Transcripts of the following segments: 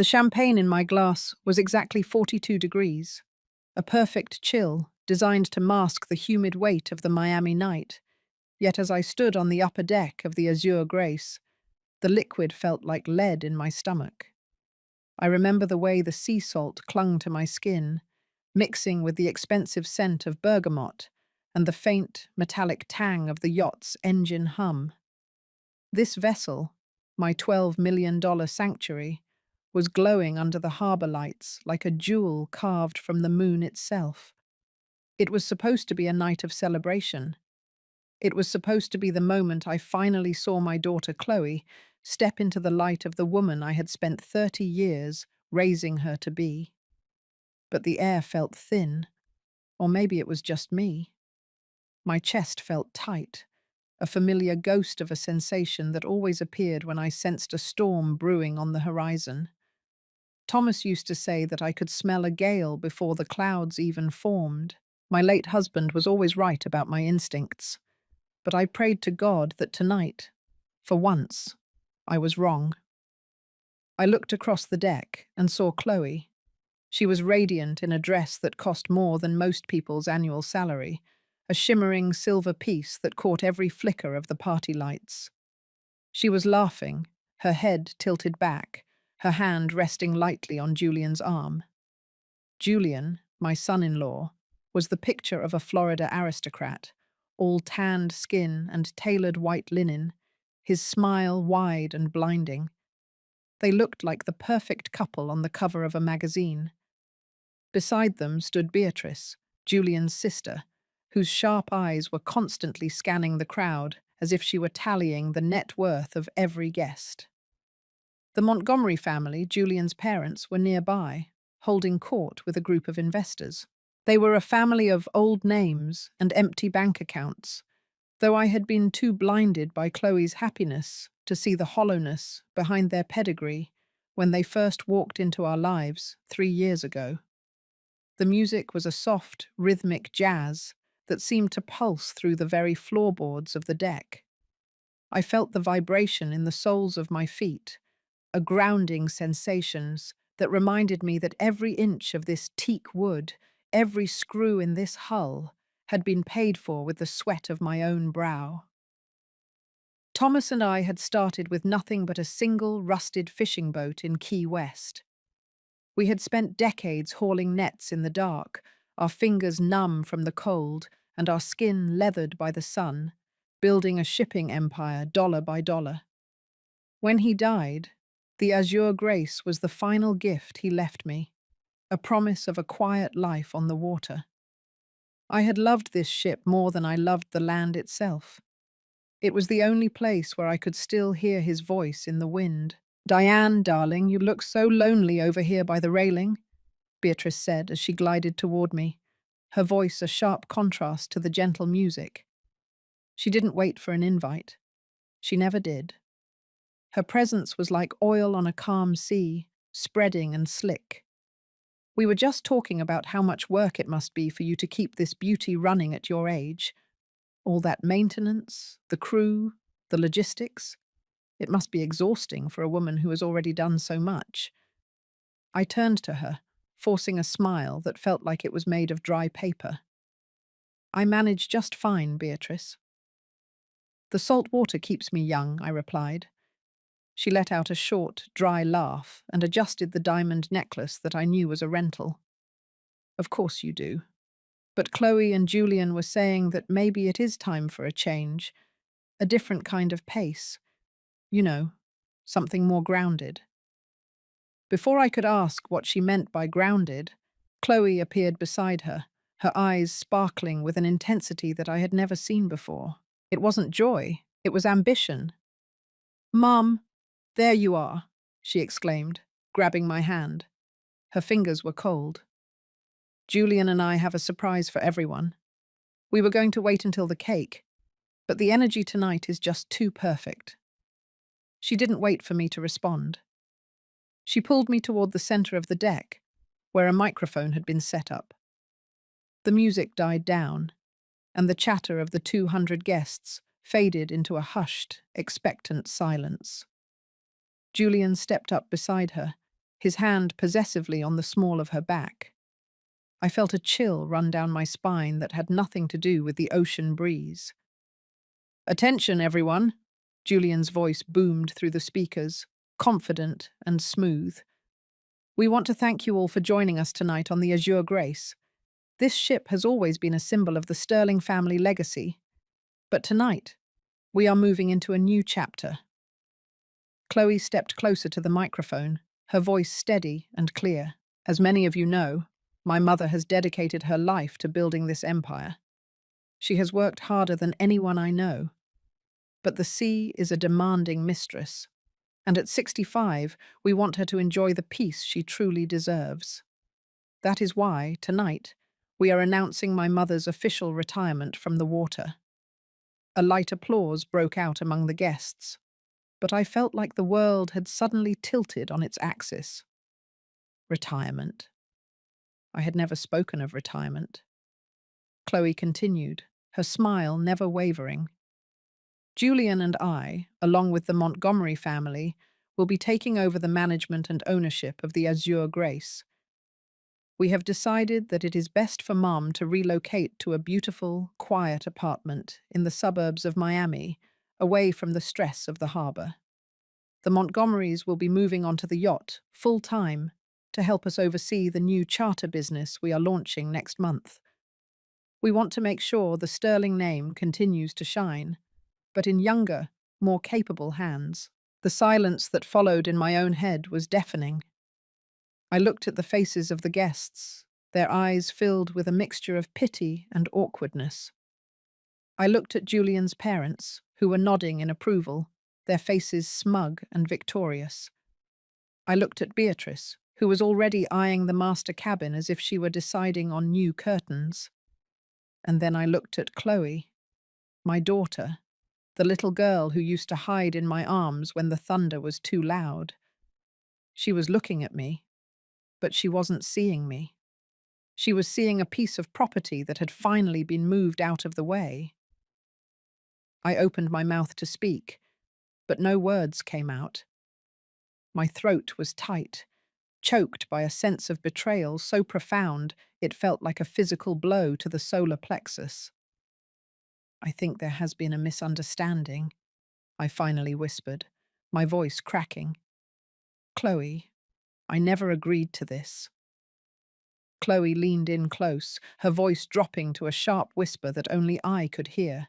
The champagne in my glass was exactly 42 degrees, a perfect chill designed to mask the humid weight of the Miami night. Yet as I stood on the upper deck of the Azure Grace, the liquid felt like lead in my stomach. I remember the way the sea salt clung to my skin, mixing with the expensive scent of bergamot and the faint, metallic tang of the yacht's engine hum. This vessel, my $12 million sanctuary, was glowing under the harbour lights like a jewel carved from the moon itself. It was supposed to be a night of celebration. It was supposed to be the moment I finally saw my daughter Chloe step into the light of the woman I had spent 30 years raising her to be. But the air felt thin, or maybe it was just me. My chest felt tight, a familiar ghost of a sensation that always appeared when I sensed a storm brewing on the horizon. Thomas used to say that I could smell a gale before the clouds even formed. My late husband was always right about my instincts, but I prayed to God that tonight, for once, I was wrong. I looked across the deck and saw Chloe. She was radiant in a dress that cost more than most people's annual salary, a shimmering silver piece that caught every flicker of the party lights. She was laughing, her head tilted back, her hand resting lightly on Julian's arm. Julian, my son-in-law, was the picture of a Florida aristocrat, all tanned skin and tailored white linen, his smile wide and blinding. They looked like the perfect couple on the cover of a magazine. Beside them stood Beatrice, Julian's sister, whose sharp eyes were constantly scanning the crowd as if she were tallying the net worth of every guest. The Montgomery family, Julian's parents, were nearby, holding court with a group of investors. They were a family of old names and empty bank accounts, though I had been too blinded by Chloe's happiness to see the hollowness behind their pedigree when they first walked into our lives 3 years ago. The music was a soft, rhythmic jazz that seemed to pulse through the very floorboards of the deck. I felt the vibration in the soles of my feet, a grounding sensations that reminded me that every inch of this teak wood, every screw in this hull, had been paid for with the sweat of my own brow. Thomas and I had started with nothing but a single rusted fishing boat in Key West. We had spent decades hauling nets in the dark, our fingers numb from the cold and our skin leathered by the sun, building a shipping empire dollar by dollar. When he died, the Azure Grace was the final gift he left me, a promise of a quiet life on the water. I had loved this ship more than I loved the land itself. It was the only place where I could still hear his voice in the wind. "Diane, darling, you look so lonely over here by the railing," Beatrice said as she glided toward me, her voice a sharp contrast to the gentle music. She didn't wait for an invite. She never did. Her presence was like oil on a calm sea, spreading and slick. "We were just talking about how much work it must be for you to keep this beauty running at your age. All that maintenance, the crew, the logistics. It must be exhausting for a woman who has already done so much." I turned to her, forcing a smile that felt like it was made of dry paper. "I manage just fine, Beatrice." "The salt water keeps me young," I replied. She let out a short, dry laugh and adjusted the diamond necklace that I knew was a rental. "Of course you do. But Chloe and Julian were saying that maybe it is time for a change, a different kind of pace. You know, something more grounded." Before I could ask what she meant by grounded, Chloe appeared beside her, her eyes sparkling with an intensity that I had never seen before. It wasn't joy, it was ambition. "Mum, there you are," she exclaimed, grabbing my hand. Her fingers were cold. "Julian and I have a surprise for everyone. We were going to wait until the cake, but the energy tonight is just too perfect." She didn't wait for me to respond. She pulled me toward the center of the deck, where a microphone had been set up. The music died down, and the chatter of the 200 guests faded into a hushed, expectant silence. Julian stepped up beside her, his hand possessively on the small of her back. I felt a chill run down my spine that had nothing to do with the ocean breeze. "Attention, everyone!" Julian's voice boomed through the speakers, confident and smooth. "We want to thank you all for joining us tonight on the Azure Grace. This ship has always been a symbol of the Sterling family legacy. But tonight, we are moving into a new chapter." Chloe stepped closer to the microphone, her voice steady and clear. "As many of you know, my mother has dedicated her life to building this empire. She has worked harder than anyone I know. But the sea is a demanding mistress, and at 65, we want her to enjoy the peace she truly deserves. That is why, tonight, we are announcing my mother's official retirement from the water." A light applause broke out among the guests, but I felt like the world had suddenly tilted on its axis. Retirement. I had never spoken of retirement. Chloe continued, her smile never wavering. "Julian and I, along with the Montgomery family, will be taking over the management and ownership of the Azure Grace. We have decided that it is best for Mom to relocate to a beautiful, quiet apartment in the suburbs of Miami, away from the stress of the harbor. The Montgomerys will be moving onto the yacht, full-time, to help us oversee the new charter business we are launching next month. We want to make sure the Sterling name continues to shine, but in younger, more capable hands." The silence that followed in my own head was deafening. I looked at the faces of the guests, their eyes filled with a mixture of pity and awkwardness. I looked at Julian's parents, who were nodding in approval, their faces smug and victorious. I looked at Beatrice, who was already eyeing the master cabin as if she were deciding on new curtains. And then I looked at Chloe, my daughter, the little girl who used to hide in my arms when the thunder was too loud. She was looking at me, but she wasn't seeing me. She was seeing a piece of property that had finally been moved out of the way. I opened my mouth to speak, but no words came out. My throat was tight, choked by a sense of betrayal so profound it felt like a physical blow to the solar plexus. "I think there has been a misunderstanding," I finally whispered, my voice cracking. "Chloe, I never agreed to this." Chloe leaned in close, her voice dropping to a sharp whisper that only I could hear.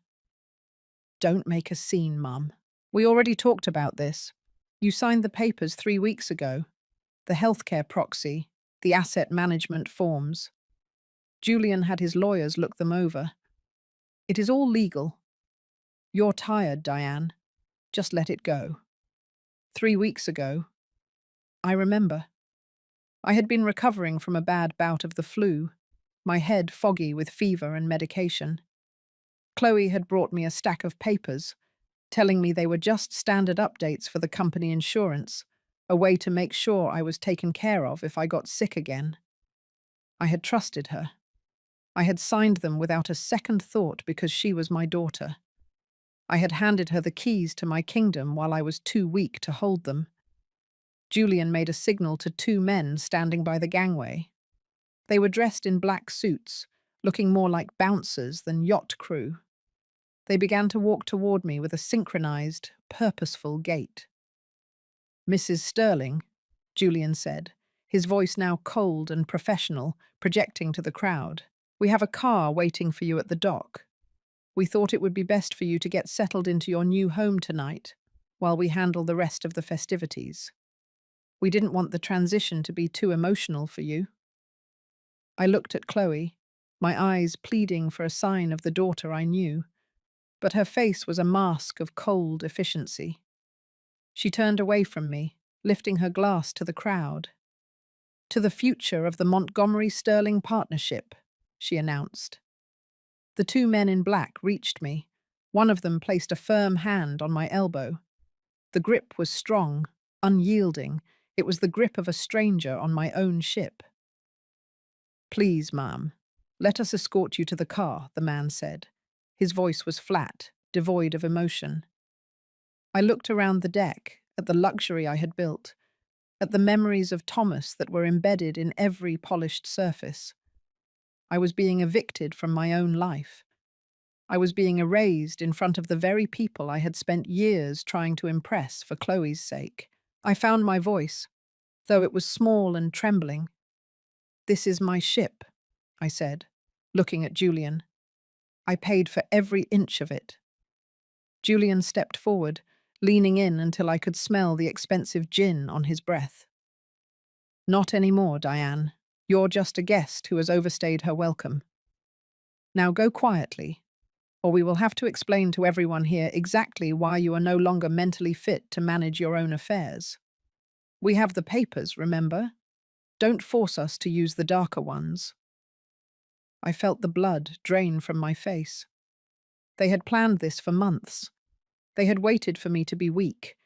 "Don't make a scene, Mum. We already talked about this. You signed the papers 3 weeks ago. The healthcare proxy, the asset management forms. Julian had his lawyers look them over. It is all legal. You're tired, Diane. Just let it go." 3 weeks ago, I remember. I had been recovering from a bad bout of the flu, my head foggy with fever and medication. Chloe had brought me a stack of papers, telling me they were just standard updates for the company insurance, a way to make sure I was taken care of if I got sick again. I had trusted her. I had signed them without a second thought because she was my daughter. I had handed her the keys to my kingdom while I was too weak to hold them. Julian made a signal to 2 men standing by the gangway. They were dressed in black suits, looking more like bouncers than yacht crew. They began to walk toward me with a synchronized, purposeful gait. "Mrs. Sterling," Julian said, his voice now cold and professional, projecting to the crowd. "We have a car waiting for you at the dock. We thought it would be best for you to get settled into your new home tonight, while we handle the rest of the festivities. We didn't want the transition to be too emotional for you." I looked at Chloe, my eyes pleading for a sign of the daughter I knew, but her face was a mask of cold efficiency. She turned away from me, lifting her glass to the crowd. "To the future of the Montgomery-Sterling partnership," she announced. The 2 men in black reached me. One of them placed a firm hand on my elbow. The grip was strong, unyielding. It was the grip of a stranger on my own ship. "Please, ma'am, let us escort you to the car," the man said. His voice was flat, devoid of emotion. I looked around the deck, at the luxury I had built. at the memories of Thomas that were embedded in every polished surface. I was being evicted from my own life. I was being erased in front of the very people I had spent years trying to impress for Chloe's sake. I found my voice, though it was small and trembling. "This is my ship," I said, looking at Julian. "I paid for every inch of it." Julian stepped forward, leaning in until I could smell the expensive gin on his breath. "Not anymore, Diane. You're just a guest who has overstayed her welcome. Now go quietly, or we will have to explain to everyone here exactly why you are no longer mentally fit to manage your own affairs. We have the papers, remember? Don't force us to use the darker ones." I felt the blood drain from my face. They had planned this for months. They had waited for me to be weak,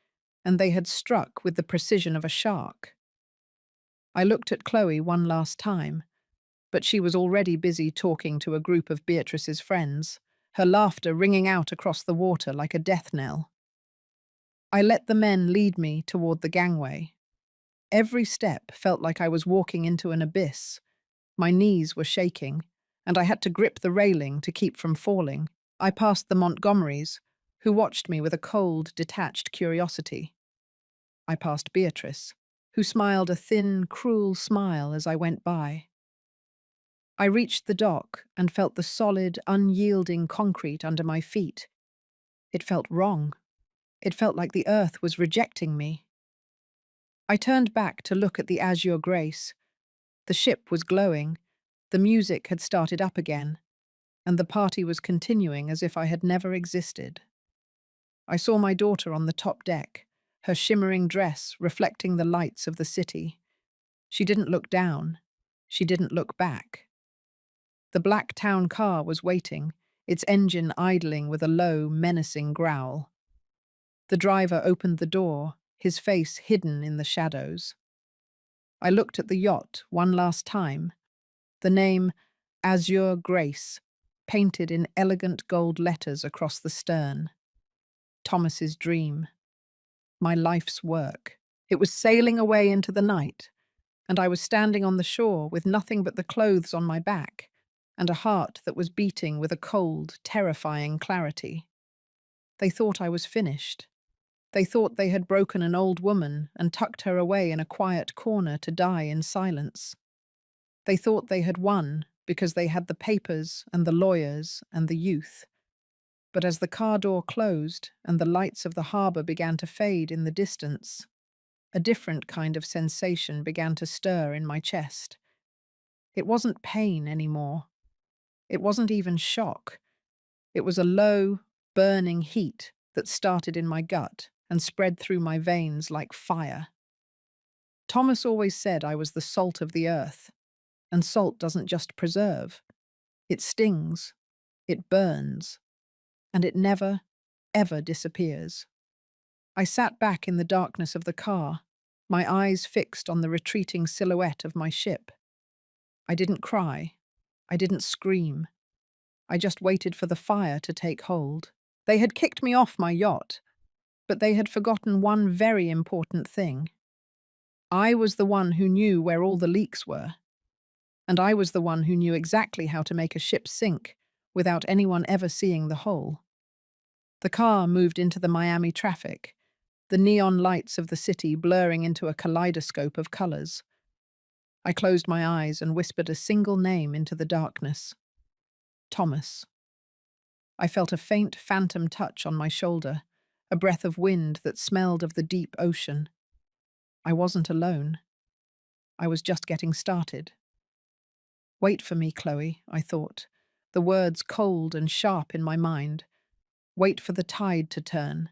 and they had struck with the precision of a shark. I looked at Chloe one last time, but she was already busy talking to a group of Beatrice's friends, her laughter ringing out across the water like a death knell. I let the men lead me toward the gangway. Every step felt like I was walking into an abyss. My knees were shaking, and I had to grip the railing to keep from falling. I passed the Montgomerys, who watched me with a cold, detached curiosity. I passed Beatrice, who smiled a thin, cruel smile as I went by. I reached the dock and felt the solid, unyielding concrete under my feet. It felt wrong. It felt like the earth was rejecting me. I turned back to look at the azure grace. The ship was glowing, the music had started up again, and the party was continuing as if I had never existed. I saw my daughter on the top deck, her shimmering dress reflecting the lights of the city. She didn't look down. She didn't look back. The black town car was waiting, its engine idling with a low, menacing growl. The driver opened the door, his face hidden in the shadows. I looked at the yacht one last time, the name Azure Grace painted in elegant gold letters across the stern. Thomas's dream. My life's work. It was sailing away into the night, and I was standing on the shore with nothing but the clothes on my back and a heart that was beating with a cold, terrifying clarity. They thought I was finished. They thought they had broken an old woman and tucked her away in a quiet corner to die in silence. They thought they had won because they had the papers and the lawyers and the youth. But as the car door closed and the lights of the harbour began to fade in the distance, a different kind of sensation began to stir in my chest. It wasn't pain anymore. It wasn't even shock. It was a low, burning heat that started in my gut and spread through my veins like fire. Thomas always said I was the salt of the earth, and salt doesn't just preserve. It stings, it burns, and it never, ever disappears. I sat back in the darkness of the car, my eyes fixed on the retreating silhouette of my ship. I didn't cry. I didn't scream. I just waited for the fire to take hold. They had kicked me off my yacht, but they had forgotten one very important thing. I was the one who knew where all the leaks were, and I was the one who knew exactly how to make a ship sink without anyone ever seeing the hole. The car moved into the Miami traffic, the neon lights of the city blurring into a kaleidoscope of colors. I closed my eyes and whispered a single name into the darkness. Thomas. I felt a faint phantom touch on my shoulder, a breath of wind that smelled of the deep ocean. I wasn't alone. I was just getting started. "Wait for me, Chloe," I thought, the words cold and sharp in my mind. "Wait for the tide to turn.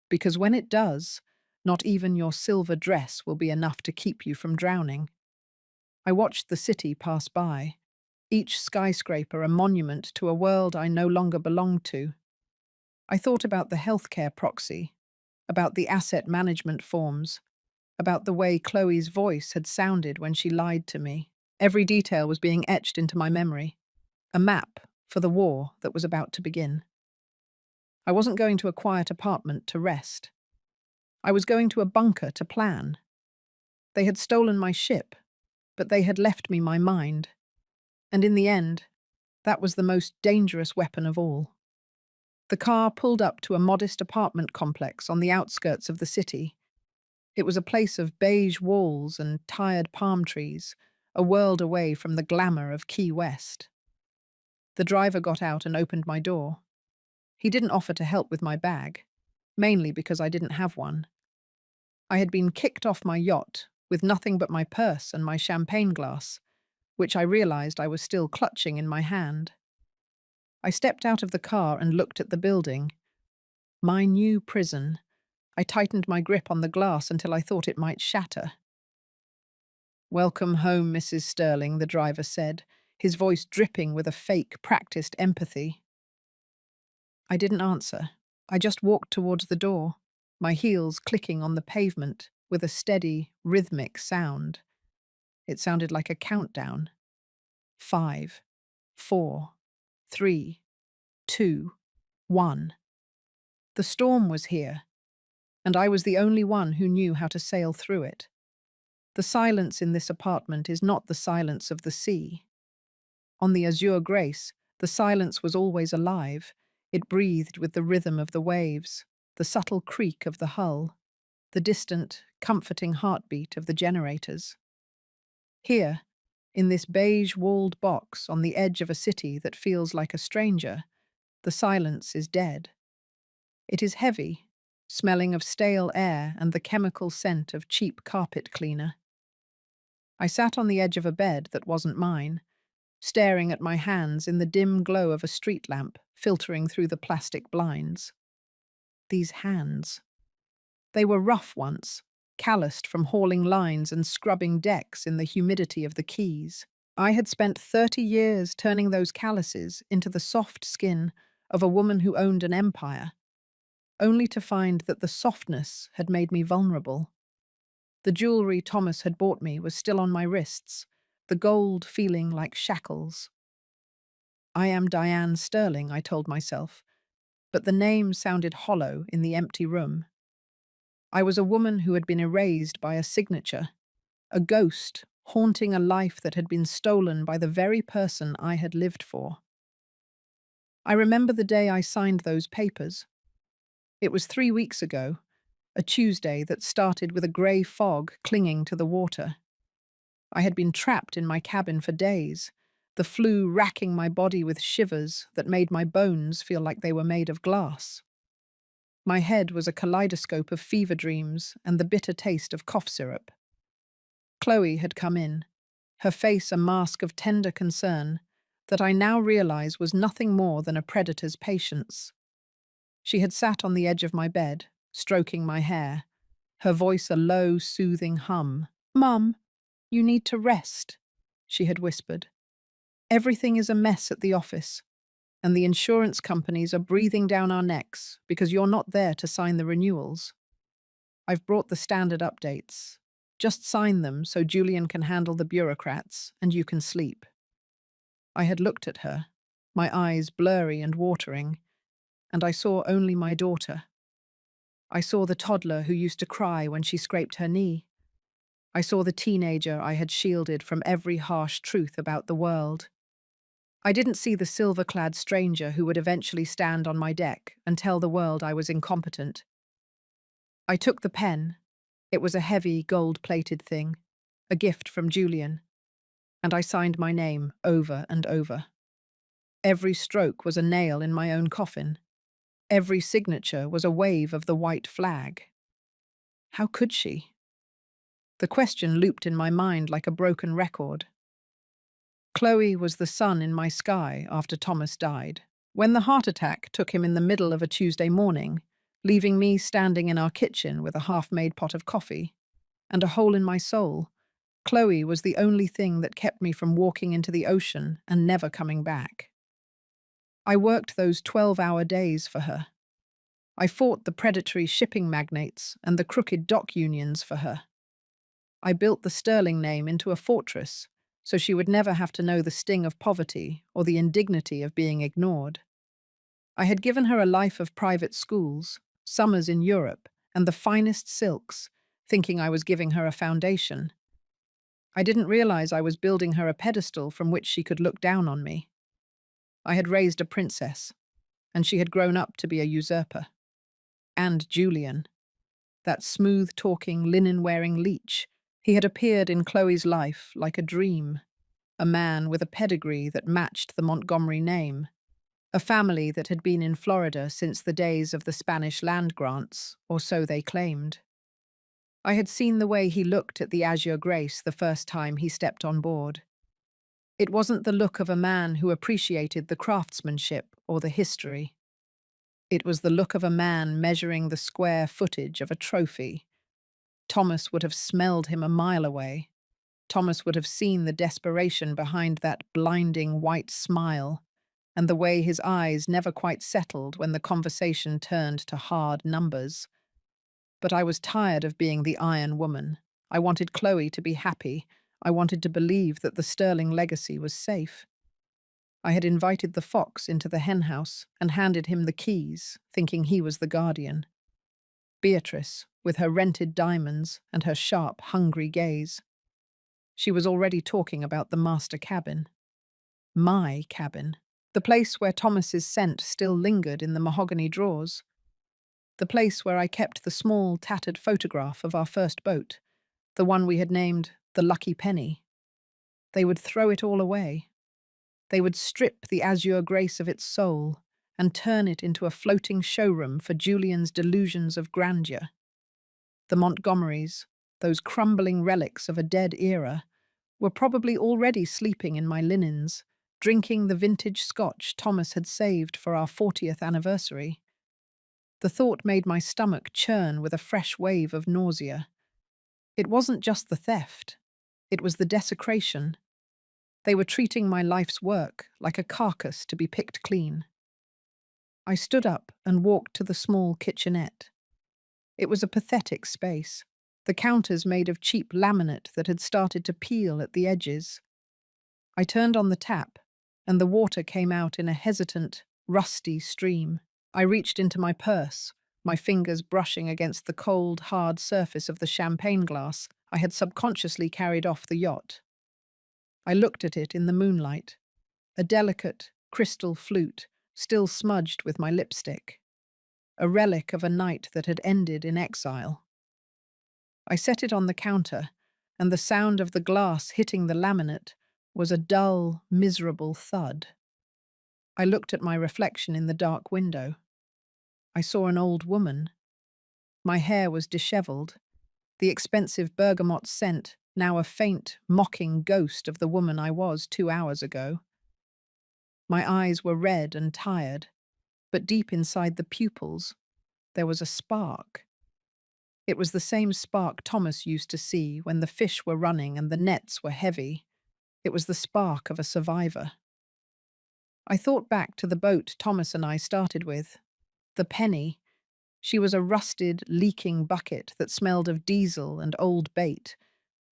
Because when it does, not even your silver dress will be enough to keep you from drowning." I watched the city pass by, each skyscraper a monument to a world I no longer belonged to. I thought about the healthcare proxy, about the asset management forms, about the way Chloe's voice had sounded when she lied to me. Every detail was being etched into my memory, a map for the war that was about to begin. I wasn't going to a quiet apartment to rest. I was going to a bunker to plan. They had stolen my ship, but they had left me my mind. And in the end, that was the most dangerous weapon of all. The car pulled up to a modest apartment complex on the outskirts of the city. It was a place of beige walls and tired palm trees, a world away from the glamour of Key West. The driver got out and opened my door. He didn't offer to help with my bag, mainly because I didn't have one. I had been kicked off my yacht with nothing but my purse and my champagne glass, which I realized I was still clutching in my hand. I stepped out of the car and looked at the building. My new prison. I tightened my grip on the glass until I thought it might shatter. "Welcome home, Mrs. Sterling," the driver said, his voice dripping with a fake, practiced empathy. I didn't answer. I just walked towards the door, my heels clicking on the pavement with a steady, rhythmic sound. It sounded like a countdown. 5, 4, 3, 2, 1. The storm was here, and I was the only one who knew how to sail through it. The silence in this apartment is not the silence of the sea. On the Azure Grace, the silence was always alive. It breathed with the rhythm of the waves, the subtle creak of the hull, the distant, comforting heartbeat of the generators. Here, in this beige-walled box on the edge of a city that feels like a stranger, the silence is dead. It is heavy, smelling of stale air and the chemical scent of cheap carpet cleaner. I sat on the edge of a bed that wasn't mine, staring at my hands in the dim glow of a street lamp filtering through the plastic blinds. These hands. They were rough once, calloused from hauling lines and scrubbing decks in the humidity of the quays. I had spent 30 years turning those calluses into the soft skin of a woman who owned an empire, only to find that the softness had made me vulnerable. The jewelry Thomas had bought me was still on my wrists, the gold feeling like shackles. "I am Diane Sterling," I told myself, but the name sounded hollow in the empty room. I was a woman who had been erased by a signature, a ghost haunting a life that had been stolen by the very person I had lived for. I remember the day I signed those papers. It was 3 weeks ago, a Tuesday that started with a grey fog clinging to the water. I had been trapped in my cabin for days, the flu racking my body with shivers that made my bones feel like they were made of glass. My head was a kaleidoscope of fever dreams and the bitter taste of cough syrup. Chloe had come in, her face a mask of tender concern that I now realize was nothing more than a predator's patience. She had sat on the edge of my bed, stroking my hair, her voice a low, soothing hum. "Mum, you need to rest," she had whispered. "Everything is a mess at the office, and the insurance companies are breathing down our necks because you're not there to sign the renewals. I've brought the standard updates. Just sign them so Julian can handle the bureaucrats and you can sleep." I had looked at her, my eyes blurry and watering, and I saw only my daughter. I saw the toddler who used to cry when she scraped her knee. I saw the teenager I had shielded from every harsh truth about the world. I didn't see the silver-clad stranger who would eventually stand on my deck and tell the world I was incompetent. I took the pen. It was a heavy, gold-plated thing, a gift from Julian, and I signed my name over and over. Every stroke was a nail in my own coffin. Every signature was a wave of the white flag. How could she? The question looped in my mind like a broken record. Chloe was the sun in my sky after Thomas died. When the heart attack took him in the middle of a Tuesday morning, leaving me standing in our kitchen with a half-made pot of coffee and a hole in my soul, Chloe was the only thing that kept me from walking into the ocean and never coming back. I worked those 12-hour days for her. I fought the predatory shipping magnates and the crooked dock unions for her. I built the Sterling name into a fortress so she would never have to know the sting of poverty or the indignity of being ignored. I had given her a life of private schools, summers in Europe, and the finest silks, thinking I was giving her a foundation. I didn't realize I was building her a pedestal from which she could look down on me. I had raised a princess, and she had grown up to be a usurper. And Julian, that smooth-talking, linen-wearing leech, he had appeared in Chloe's life like a dream, a man with a pedigree that matched the Montgomery name, a family that had been in Florida since the days of the Spanish land grants, or so they claimed. I had seen the way he looked at the Azure Grace the first time he stepped on board. It wasn't the look of a man who appreciated the craftsmanship or the history. It was the look of a man measuring the square footage of a trophy. Thomas would have smelled him a mile away. Thomas would have seen the desperation behind that blinding white smile, and the way his eyes never quite settled when the conversation turned to hard numbers. But I was tired of being the Iron Woman. I wanted Chloe to be happy. I wanted to believe that the Sterling legacy was safe. I had invited the fox into the henhouse and handed him the keys, thinking he was the guardian. Beatrice, with her rented diamonds and her sharp, hungry gaze. She was already talking about the master cabin. My cabin. The place where Thomas's scent still lingered in the mahogany drawers. The place where I kept the small, tattered photograph of our first boat, the one we had named the Lucky Penny. They would throw it all away. They would strip the Azure Grace of its soul and turn it into a floating showroom for Julian's delusions of grandeur. The Montgomerys, those crumbling relics of a dead era, were probably already sleeping in my linens, drinking the vintage scotch Thomas had saved for our 40th anniversary. The thought made my stomach churn with a fresh wave of nausea. It wasn't just the theft. It was the desecration. They were treating my life's work like a carcass to be picked clean. I stood up and walked to the small kitchenette. It was a pathetic space, the counters made of cheap laminate that had started to peel at the edges. I turned on the tap, and the water came out in a hesitant, rusty stream. I reached into my purse, my fingers brushing against the cold, hard surface of the champagne glass I had subconsciously carried off the yacht. I looked at it in the moonlight, a delicate, crystal flute, still smudged with my lipstick, a relic of a night that had ended in exile. I set it on the counter, and the sound of the glass hitting the laminate was a dull, miserable thud. I looked at my reflection in the dark window. I saw an old woman. My hair was disheveled, the expensive bergamot scent now a faint, mocking ghost of the woman I was 2 hours ago. My eyes were red and tired, but deep inside the pupils, there was a spark. It was the same spark Thomas used to see when the fish were running and the nets were heavy. It was the spark of a survivor. I thought back to the boat Thomas and I started with. The Penny. She was a rusted, leaking bucket that smelled of diesel and old bait,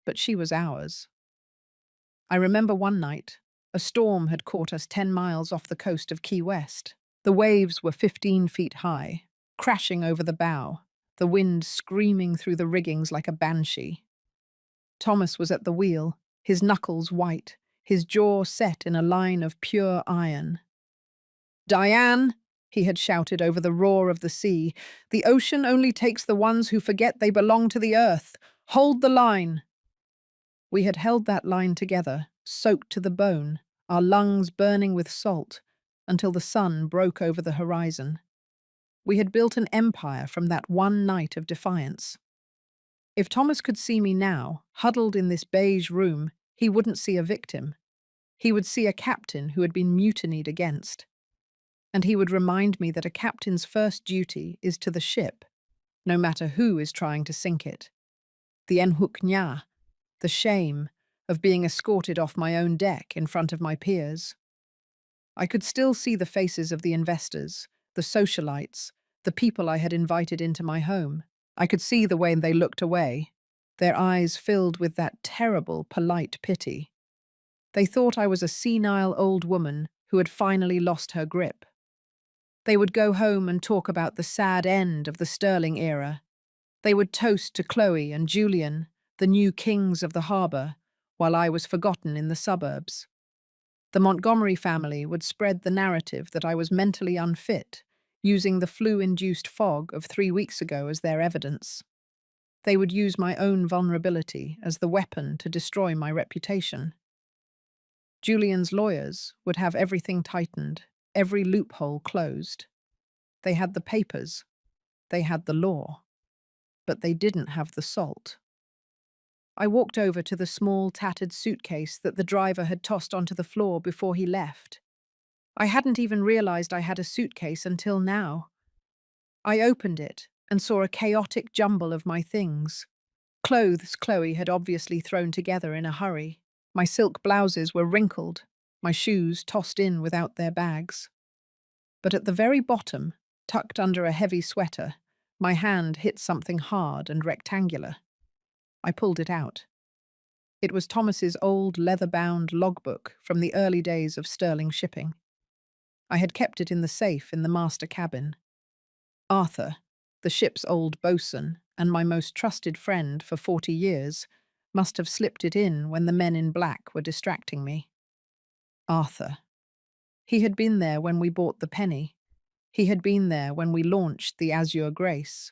but she was ours. I remember one night, a storm had caught us 10 miles off the coast of Key West. The waves were 15 feet high, crashing over the bow, the wind screaming through the riggings like a banshee. Thomas was at the wheel, his knuckles white, his jaw set in a line of pure iron. "Diane," he had shouted over the roar of the sea, "the ocean only takes the ones who forget they belong to the earth. Hold the line." We had held that line together, soaked to the bone, our lungs burning with salt, until the sun broke over the horizon. We had built an empire from that one night of defiance. If Thomas could see me now, huddled in this beige room, he wouldn't see a victim. He would see a captain who had been mutinied against. And he would remind me that a captain's first duty is to the ship, no matter who is trying to sink it. The enhuknya, the shame of being escorted off my own deck in front of my peers. I could still see the faces of the investors, the socialites, the people I had invited into my home. I could see the way they looked away, their eyes filled with that terrible, polite pity. They thought I was a senile old woman who had finally lost her grip. They would go home and talk about the sad end of the Sterling era, They would toast to Chloe and Julian, the new kings of the harbour, while I was forgotten in the suburbs. The Montgomery family would spread the narrative that I was mentally unfit, using the flu-induced fog of 3 weeks ago as their evidence. They would use my own vulnerability as the weapon to destroy my reputation. Julian's lawyers would have everything tightened, every loophole closed. They had the papers, they had the law, but they didn't have the salt. I walked over to the small, tattered suitcase that the driver had tossed onto the floor before he left. I hadn't even realized I had a suitcase until now. I opened it and saw a chaotic jumble of my things. Clothes Chloe had obviously thrown together in a hurry. My silk blouses were wrinkled, my shoes tossed in without their bags. But at the very bottom, tucked under a heavy sweater, my hand hit something hard and rectangular. I pulled it out. It was Thomas's old leather-bound logbook from the early days of Sterling shipping. I had kept it in the safe in the master cabin. Arthur, the ship's old bosun and my most trusted friend for 40 years, must have slipped it in when the men in black were distracting me. Arthur. He had been there when we bought the Penny. He had been there when we launched the Azure Grace.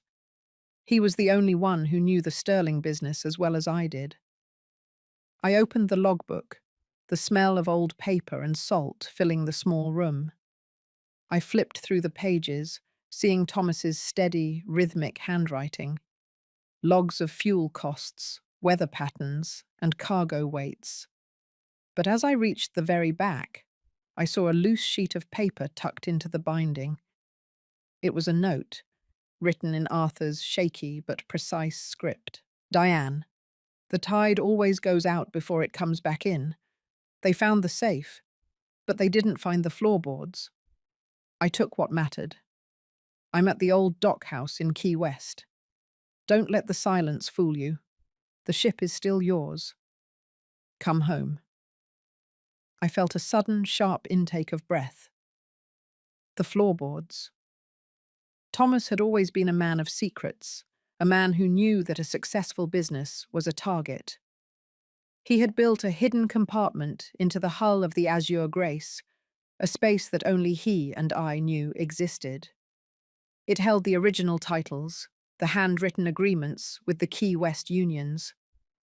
He was the only one who knew the Sterling business as well as I did. I opened the logbook, the smell of old paper and salt filling the small room. I flipped through the pages, seeing Thomas's steady, rhythmic handwriting. Logs of fuel costs, weather patterns, and cargo weights. But as I reached the very back, I saw a loose sheet of paper tucked into the binding. It was a note, written in Arthur's shaky but precise script. Diane, the tide always goes out before it comes back in. They found the safe, but they didn't find the floorboards. I took what mattered. I'm at the old dock house in Key West. Don't let the silence fool you. The ship is still yours. Come home. I felt a sudden, sharp intake of breath. The floorboards. Thomas had always been a man of secrets, a man who knew that a successful business was a target. He had built a hidden compartment into the hull of the Azure Grace, a space that only he and I knew existed. It held the original titles, the handwritten agreements with the Key West unions,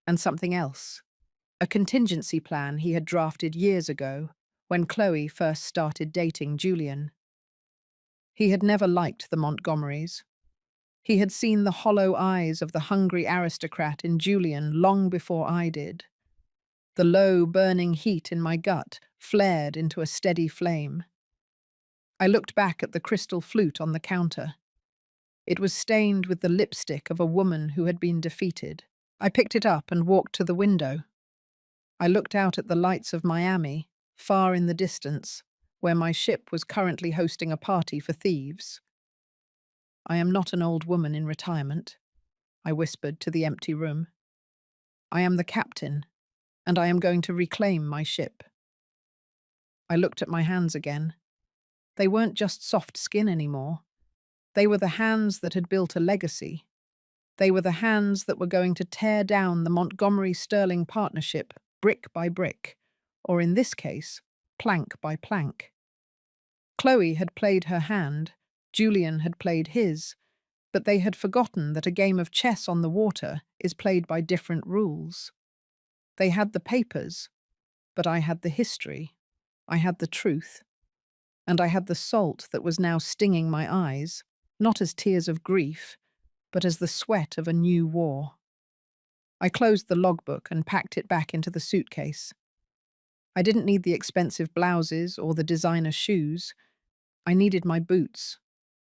and something else, a contingency plan he had drafted years ago when Chloe first started dating Julian. He had never liked the Montgomerys. He had seen the hollow eyes of the hungry aristocrat in Julian long before I did. The low, burning heat in my gut flared into a steady flame. I looked back at the crystal flute on the counter. It was stained with the lipstick of a woman who had been defeated. I picked it up and walked to the window. I looked out at the lights of Miami, far in the distance, where my ship was currently hosting a party for thieves. I am not an old woman in retirement, I whispered to the empty room. I am the captain, and I am going to reclaim my ship. I looked at my hands again. They weren't just soft skin anymore. They were the hands that had built a legacy. They were the hands that were going to tear down the Montgomery-Sterling partnership brick by brick, or in this case, plank by plank. Chloe had played her hand, Julian had played his, but they had forgotten that a game of chess on the water is played by different rules. They had the papers, but I had the history, I had the truth, and I had the salt that was now stinging my eyes, not as tears of grief, but as the sweat of a new war. I closed the logbook and packed it back into the suitcase. I didn't need the expensive blouses or the designer shoes. I needed my boots.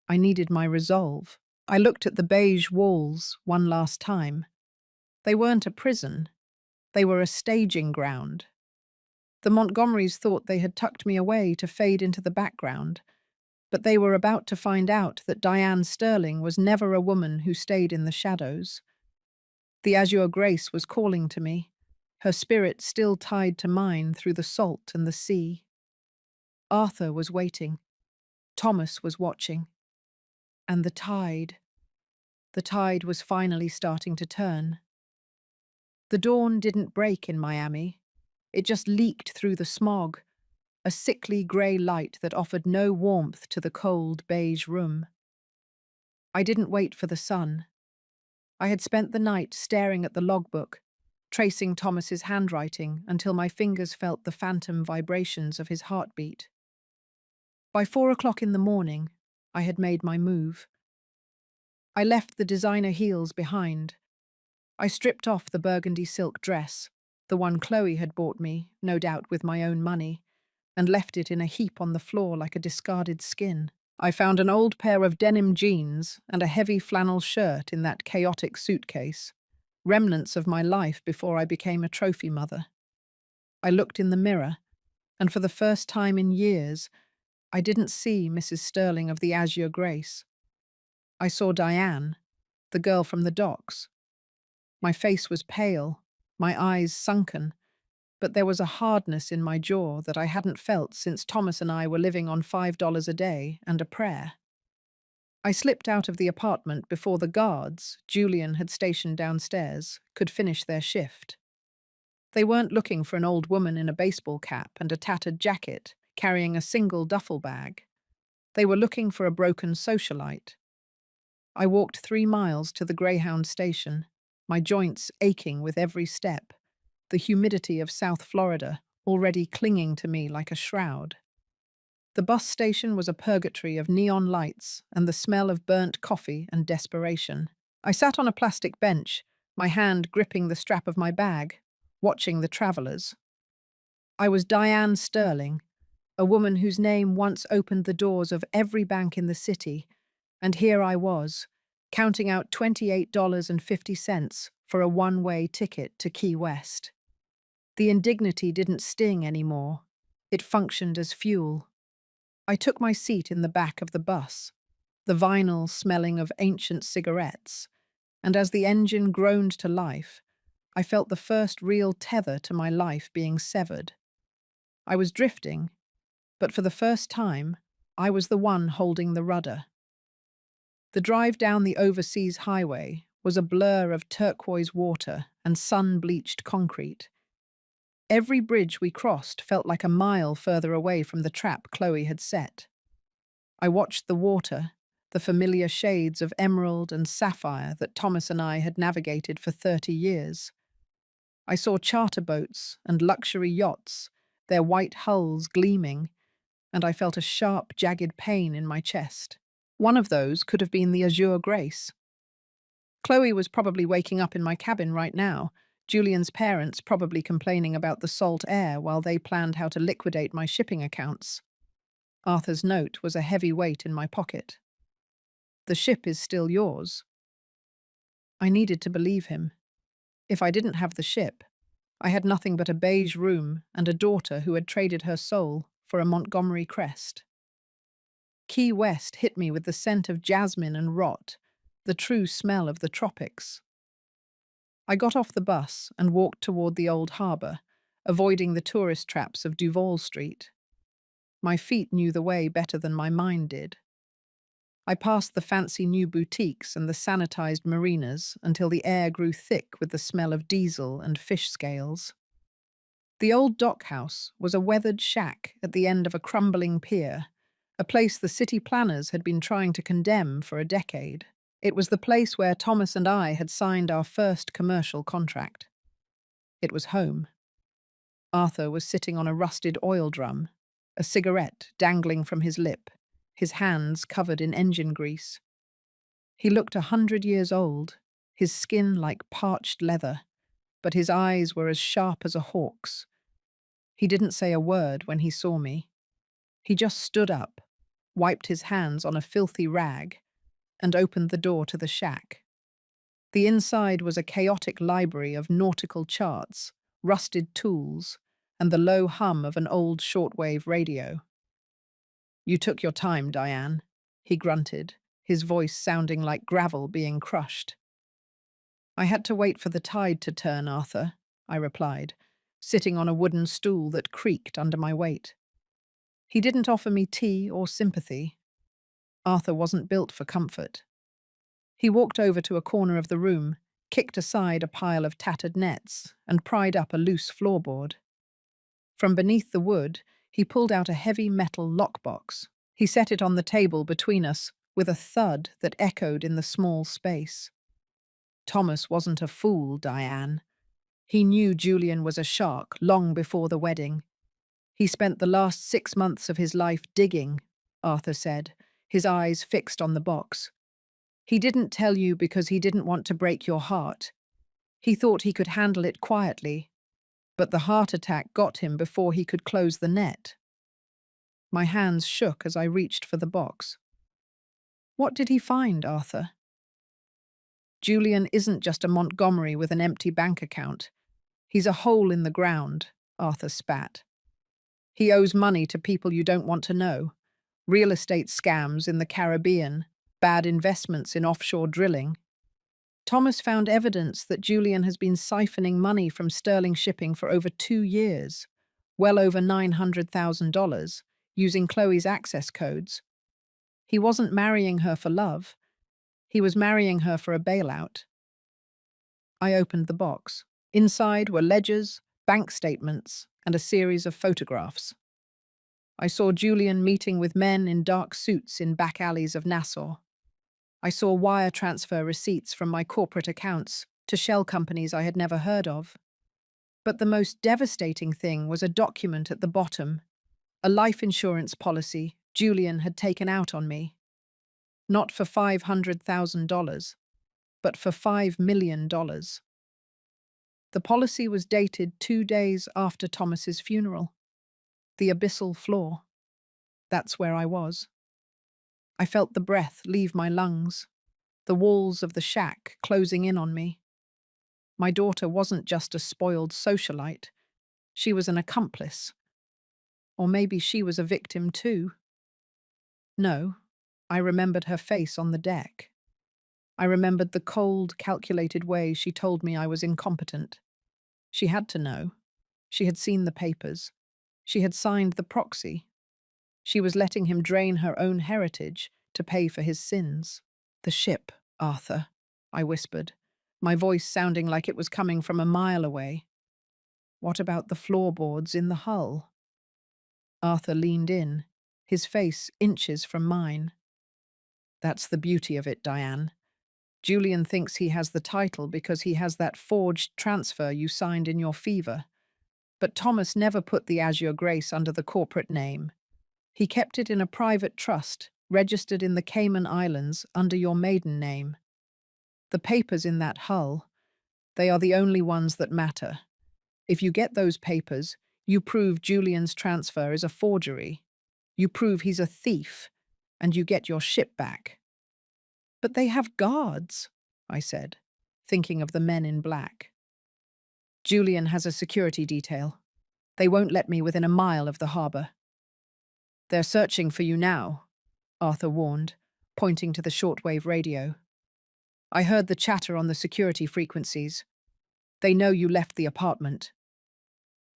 I needed my resolve. I looked at the beige walls one last time. They weren't a prison. They were a staging ground. The Montgomerys thought they had tucked me away to fade into the background, but they were about to find out that Diane Sterling was never a woman who stayed in the shadows. The Azure Grace was calling to me, her spirit still tied to mine through the salt and the sea. Arthur was waiting. Thomas was watching. And the tide. The tide was finally starting to turn. The dawn didn't break in Miami. It just leaked through the smog, a sickly grey light that offered no warmth to the cold beige room. I didn't wait for the sun. I had spent the night staring at the logbook, tracing Thomas's handwriting until my fingers felt the phantom vibrations of his heartbeat. By 4 o'clock in the morning, I had made my move. I left the designer heels behind. I stripped off the burgundy silk dress, the one Chloe had bought me, no doubt with my own money, and left it in a heap on the floor like a discarded skin. I found an old pair of denim jeans and a heavy flannel shirt in that chaotic suitcase, remnants of my life before I became a trophy mother. I looked in the mirror, and for the first time in years, I didn't see Mrs. Sterling of the Azure Grace. I saw Diane, the girl from the docks. My face was pale, my eyes sunken, but there was a hardness in my jaw that I hadn't felt since Thomas and I were living on $5 a day and a prayer. I slipped out of the apartment before the guards Julian had stationed downstairs could finish their shift. They weren't looking for an old woman in a baseball cap and a tattered jacket, carrying a single duffel bag. They were looking for a broken socialite. I walked 3 miles to the Greyhound station, my joints aching with every step, the humidity of South Florida already clinging to me like a shroud. The bus station was a purgatory of neon lights and the smell of burnt coffee and desperation. I sat on a plastic bench, my hand gripping the strap of my bag, watching the travelers. I was Diane Sterling, a woman whose name once opened the doors of every bank in the city, and here I was, counting out $28.50 for a one-way ticket to Key West. The indignity didn't sting anymore. It functioned as fuel. I took my seat in the back of the bus, the vinyl smelling of ancient cigarettes, and as the engine groaned to life, I felt the first real tether to my life being severed. I was drifting, but for the first time, I was the one holding the rudder. The drive down the overseas highway was a blur of turquoise water and sun-bleached concrete. Every bridge we crossed felt like a mile further away from the trap Chloe had set. I watched the water, the familiar shades of emerald and sapphire that Thomas and I had navigated for 30 years. I saw charter boats and luxury yachts, their white hulls gleaming, and I felt a sharp, jagged pain in my chest. One of those could have been the Azure Grace. Chloe was probably waking up in my cabin right now, Julian's parents probably complaining about the salt air while they planned how to liquidate my shipping accounts. Arthur's note was a heavy weight in my pocket. The ship is still yours. I needed to believe him. If I didn't have the ship, I had nothing but a beige room and a daughter who had traded her soul for a Montgomery crest. Key West hit me with the scent of jasmine and rot, the true smell of the tropics. I got off the bus and walked toward the old harbour, avoiding the tourist traps of Duval Street. My feet knew the way better than my mind did. I passed the fancy new boutiques and the sanitized marinas until the air grew thick with the smell of diesel and fish scales. The old dockhouse was a weathered shack at the end of a crumbling pier, a place the city planners had been trying to condemn for a decade. It was the place where Thomas and I had signed our first commercial contract. It was home. Arthur was sitting on a rusted oil drum, a cigarette dangling from his lip, his hands covered in engine grease. He looked 100 years old, his skin like parched leather, but his eyes were as sharp as a hawk's. He didn't say a word when he saw me. He just stood up, wiped his hands on a filthy rag, and opened the door to the shack. The inside was a chaotic library of nautical charts, rusted tools, and the low hum of an old shortwave radio. "You took your time, Diane," he grunted, his voice sounding like gravel being crushed. "I had to wait for the tide to turn, Arthur," I replied, sitting on a wooden stool that creaked under my weight. He didn't offer me tea or sympathy. Arthur wasn't built for comfort. He walked over to a corner of the room, kicked aside a pile of tattered nets, and pried up a loose floorboard. From beneath the wood, he pulled out a heavy metal lockbox. He set it on the table between us, with a thud that echoed in the small space. Thomas wasn't a fool, Diane. He knew Julian was a shark long before the wedding. He spent the last 6 months of his life digging, Arthur said, his eyes fixed on the box. He didn't tell you because he didn't want to break your heart. He thought he could handle it quietly, but the heart attack got him before he could close the net. My hands shook as I reached for the box. What did he find, Arthur? Julian isn't just a Montgomery with an empty bank account. He's a hole in the ground, Arthur spat. He owes money to people you don't want to know. Real estate scams in the Caribbean, bad investments in offshore drilling. Thomas found evidence that Julian has been siphoning money from Sterling Shipping for over 2 years, well over $900,000, using Chloe's access codes. He wasn't marrying her for love. He was marrying her for a bailout. I opened the box. Inside were ledgers, bank statements, and a series of photographs. I saw Julian meeting with men in dark suits in back alleys of Nassau. I saw wire transfer receipts from my corporate accounts to shell companies I had never heard of. But the most devastating thing was a document at the bottom, a life insurance policy Julian had taken out on me. Not for $500,000, but for $5 million. The policy was dated 2 days after Thomas's funeral. The abyssal floor. That's where I was. I felt the breath leave my lungs, the walls of the shack closing in on me. My daughter wasn't just a spoiled socialite. She was an accomplice. Or maybe she was a victim too. No, I remembered her face on the deck. I remembered the cold, calculated way she told me I was incompetent. She had to know. She had seen the papers. She had signed the proxy. She was letting him drain her own heritage to pay for his sins. The ship, Arthur, I whispered, my voice sounding like it was coming from a mile away. What about the floorboards in the hull? Arthur leaned in, his face inches from mine. That's the beauty of it, Diane. Julian thinks he has the title because he has that forged transfer you signed in your fever. But Thomas never put the Azure Grace under the corporate name. He kept it in a private trust, registered in the Cayman Islands under your maiden name. The papers in that hull, they are the only ones that matter. If you get those papers, you prove Julian's transfer is a forgery. You prove he's a thief, and you get your ship back. But they have guards, I said, thinking of the men in black. Julian has a security detail. They won't let me within a mile of the harbor. They're searching for you now, Arthur warned, pointing to the shortwave radio. I heard the chatter on the security frequencies. They know you left the apartment.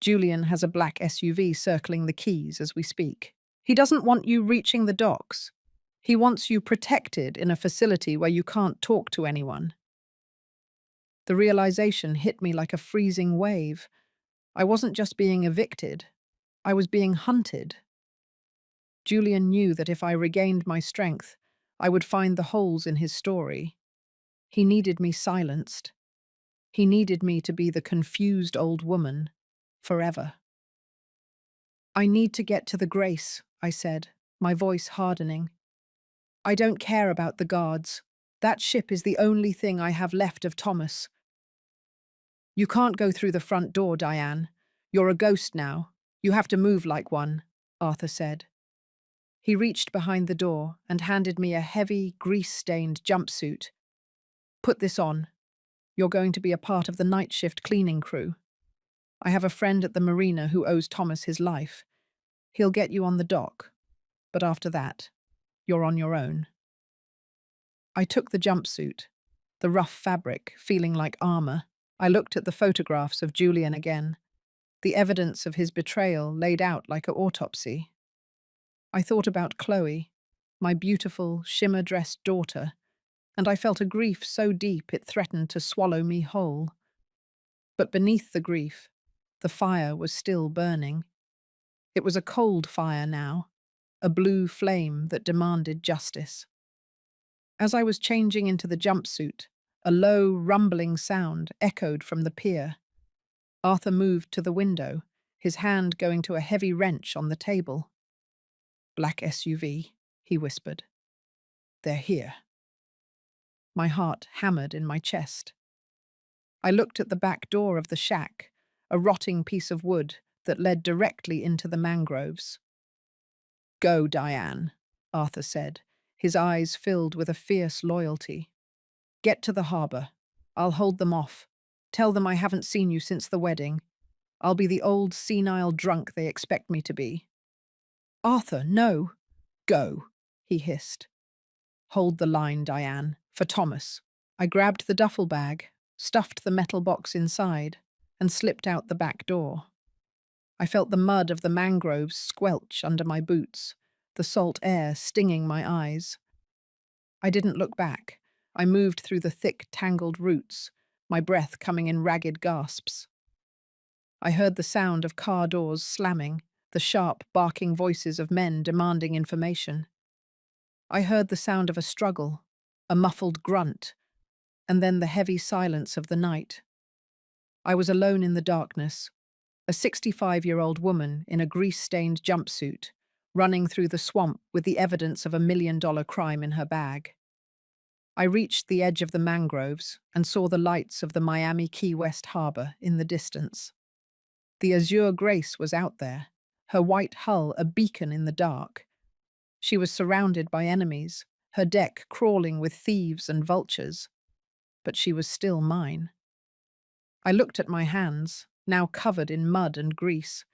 Julian has a black SUV circling the quays as we speak. He doesn't want you reaching the docks. He wants you protected in a facility where you can't talk to anyone. The realization hit me like a freezing wave. I wasn't just being evicted. I was being hunted. Julian knew that if I regained my strength, I would find the holes in his story. He needed me silenced. He needed me to be the confused old woman, forever. I need to get to the Grace, I said, my voice hardening. I don't care about the guards. That ship is the only thing I have left of Thomas. You can't go through the front door, Diane. You're a ghost now. You have to move like one, Arthur said. He reached behind the door and handed me a heavy, grease-stained jumpsuit. Put this on. You're going to be a part of the night shift cleaning crew. I have a friend at the marina who owes Thomas his life. He'll get you on the dock. But after that, you're on your own. I took the jumpsuit, the rough fabric feeling like armor. I looked at the photographs of Julian again, the evidence of his betrayal laid out like an autopsy. I thought about Chloe, my beautiful, shimmer-dressed daughter, and I felt a grief so deep it threatened to swallow me whole. But beneath the grief, the fire was still burning. It was a cold fire now, a blue flame that demanded justice. As I was changing into the jumpsuit, a low, rumbling sound echoed from the pier. Arthur moved to the window, his hand going to a heavy wrench on the table. "Black SUV," he whispered. "They're here." My heart hammered in my chest. I looked at the back door of the shack, a rotting piece of wood that led directly into the mangroves. "Go, Diane," Arthur said, his eyes filled with a fierce loyalty. "Get to the harbour. I'll hold them off. Tell them I haven't seen you since the wedding. I'll be the old senile drunk they expect me to be." "Arthur, no." "Go," he hissed. "Hold the line, Diane, for Thomas." I grabbed the duffel bag, stuffed the metal box inside, and slipped out the back door. I felt the mud of the mangroves squelch under my boots, the salt air stinging my eyes. I didn't look back. I moved through the thick, tangled roots, my breath coming in ragged gasps. I heard the sound of car doors slamming, the sharp, barking voices of men demanding information. I heard the sound of a struggle, a muffled grunt, and then the heavy silence of the night. I was alone in the darkness, a 65-year-old woman in a grease-stained jumpsuit, running through the swamp with the evidence of $1 million crime in her bag. I reached the edge of the mangroves and saw the lights of the Miami Key West harbor in the distance. The Azure Grace was out there, her white hull a beacon in the dark. She was surrounded by enemies, her deck crawling with thieves and vultures. But she was still mine. I looked at my hands, now covered in mud and grease.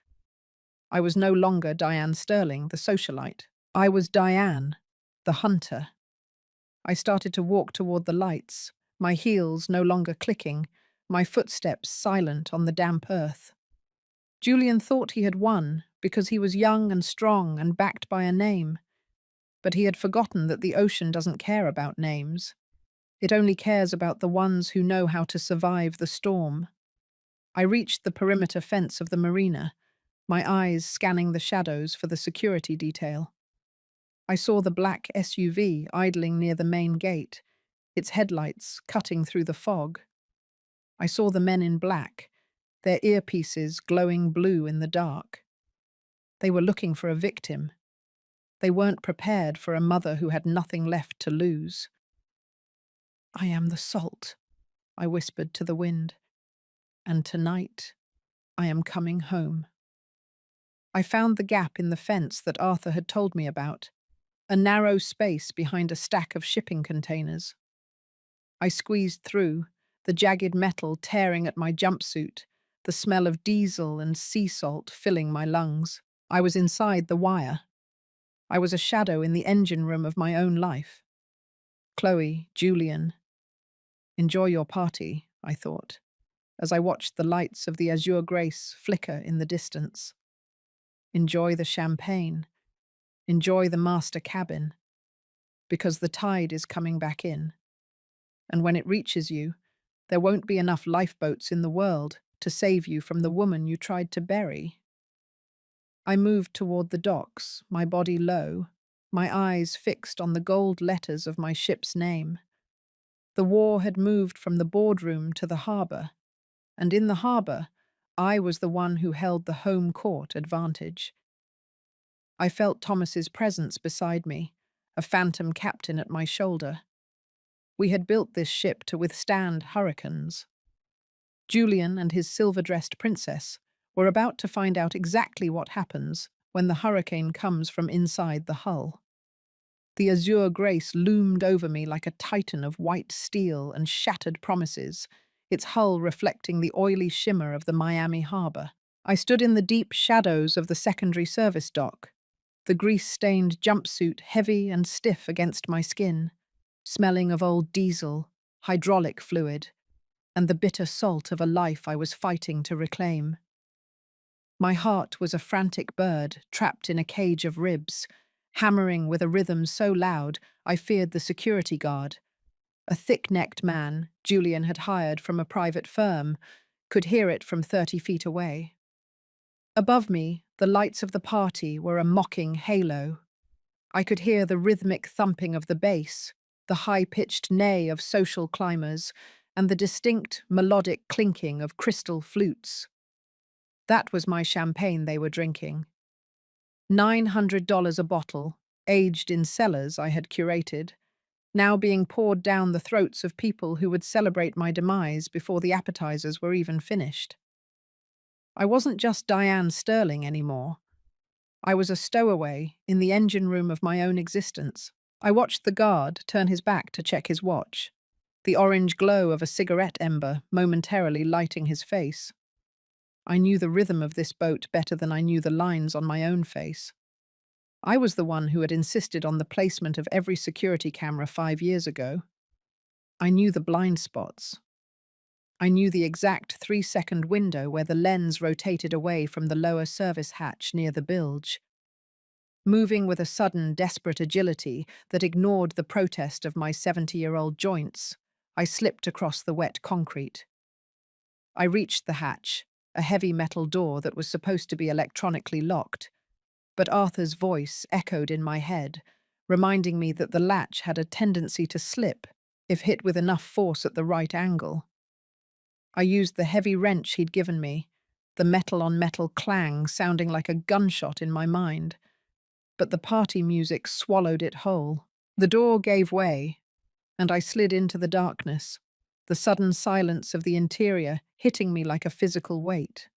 I was no longer Diane Sterling, the socialite. I was Diane, the hunter. I started to walk toward the lights, my heels no longer clicking, my footsteps silent on the damp earth. Julian thought he had won because he was young and strong and backed by a name. But he had forgotten that the ocean doesn't care about names. It only cares about the ones who know how to survive the storm. I reached the perimeter fence of the marina, my eyes scanning the shadows for the security detail. I saw the black SUV idling near the main gate, its headlights cutting through the fog. I saw the men in black, their earpieces glowing blue in the dark. They were looking for a victim. They weren't prepared for a mother who had nothing left to lose. "I am the salt," I whispered to the wind. "And tonight, I am coming home." I found the gap in the fence that Arthur had told me about, a narrow space behind a stack of shipping containers. I squeezed through, the jagged metal tearing at my jumpsuit, the smell of diesel and sea salt filling my lungs. I was inside the wire. I was a shadow in the engine room of my own life. "Chloe, Julian, enjoy your party," I thought, as I watched the lights of the Azure Grace flicker in the distance. "Enjoy the champagne. Enjoy the master cabin. Because the tide is coming back in. And when it reaches you, there won't be enough lifeboats in the world to save you from the woman you tried to bury." I moved toward the docks, my body low, my eyes fixed on the gold letters of my ship's name. The war had moved from the boardroom to the harbour, and in the harbour, I was the one who held the home court advantage. I felt Thomas's presence beside me, a phantom captain at my shoulder. We had built this ship to withstand hurricanes. Julian and his silver-dressed princess were about to find out exactly what happens when the hurricane comes from inside the hull. The Azure Grace loomed over me like a titan of white steel and shattered promises, its hull reflecting the oily shimmer of the Miami harbor. I stood in the deep shadows of the secondary service dock, the grease-stained jumpsuit heavy and stiff against my skin, smelling of old diesel, hydraulic fluid, and the bitter salt of a life I was fighting to reclaim. My heart was a frantic bird trapped in a cage of ribs, hammering with a rhythm so loud I feared the security guard. A thick-necked man Julian had hired from a private firm could hear it from 30 feet away. Above me, the lights of the party were a mocking halo. I could hear the rhythmic thumping of the bass, the high-pitched neigh of social climbers, and the distinct melodic clinking of crystal flutes. That was my champagne they were drinking. $900 a bottle, aged in cellars I had curated, now being poured down the throats of people who would celebrate my demise before the appetizers were even finished. I wasn't just Diane Sterling anymore. I was a stowaway in the engine room of my own existence. I watched the guard turn his back to check his watch, the orange glow of a cigarette ember momentarily lighting his face. I knew the rhythm of this boat better than I knew the lines on my own face. I was the one who had insisted on the placement of every security camera 5 years ago. I knew the blind spots. I knew the exact 3-second window where the lens rotated away from the lower service hatch near the bilge. Moving with a sudden, desperate agility that ignored the protest of my 70-year-old joints, I slipped across the wet concrete. I reached the hatch, a heavy metal door that was supposed to be electronically locked, but Arthur's voice echoed in my head, reminding me that the latch had a tendency to slip if hit with enough force at the right angle. I used the heavy wrench he'd given me, the metal-on-metal clang sounding like a gunshot in my mind, but the party music swallowed it whole. The door gave way, and I slid into the darkness, the sudden silence of the interior hitting me like a physical weight.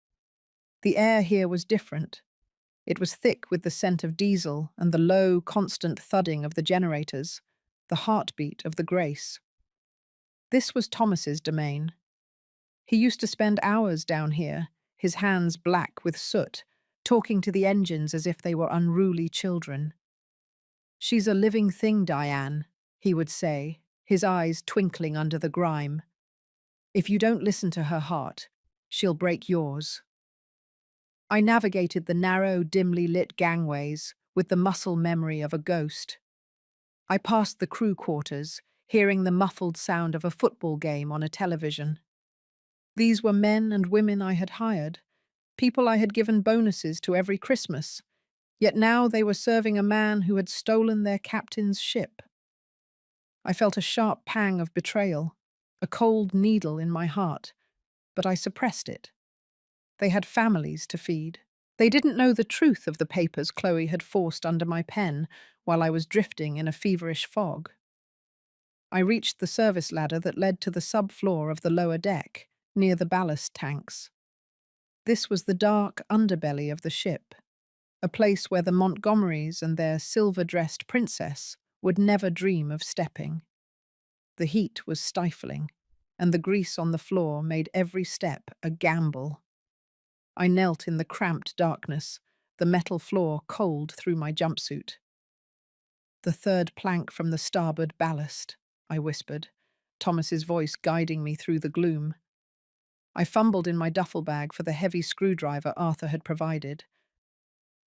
The air here was different. It was thick with the scent of diesel and the low, constant thudding of the generators, the heartbeat of the Grace. This was Thomas's domain. He used to spend hours down here, his hands black with soot, talking to the engines as if they were unruly children. "She's a living thing, Diane," he would say, his eyes twinkling under the grime. "If you don't listen to her heart, she'll break yours." I navigated the narrow, dimly lit gangways with the muscle memory of a ghost. I passed the crew quarters, hearing the muffled sound of a football game on a television. These were men and women I had hired, people I had given bonuses to every Christmas, yet now they were serving a man who had stolen their captain's ship. I felt a sharp pang of betrayal, a cold needle in my heart, but I suppressed it. They had families to feed. They didn't know the truth of the papers Chloe had forced under my pen while I was drifting in a feverish fog. I reached the service ladder that led to the subfloor of the lower deck, near the ballast tanks. This was the dark underbelly of the ship, a place where the Montgomerys and their silver-dressed princess would never dream of stepping. The heat was stifling, and the grease on the floor made every step a gamble. I knelt in the cramped darkness, the metal floor cold through my jumpsuit. "The third plank from the starboard ballast," I whispered, Thomas's voice guiding me through the gloom. I fumbled in my duffel bag for the heavy screwdriver Arthur had provided.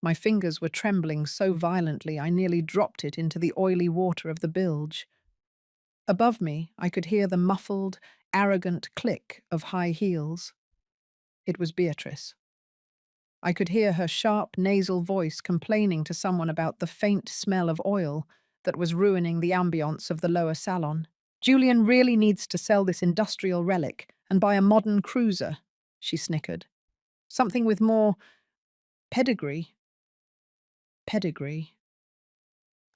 My fingers were trembling so violently I nearly dropped it into the oily water of the bilge. Above me, I could hear the muffled, arrogant click of high heels. It was Beatrice. I could hear her sharp, nasal voice complaining to someone about the faint smell of oil that was ruining the ambience of the lower salon. "Julian really needs to sell this industrial relic and buy a modern cruiser," she snickered. "Something with more pedigree." Pedigree.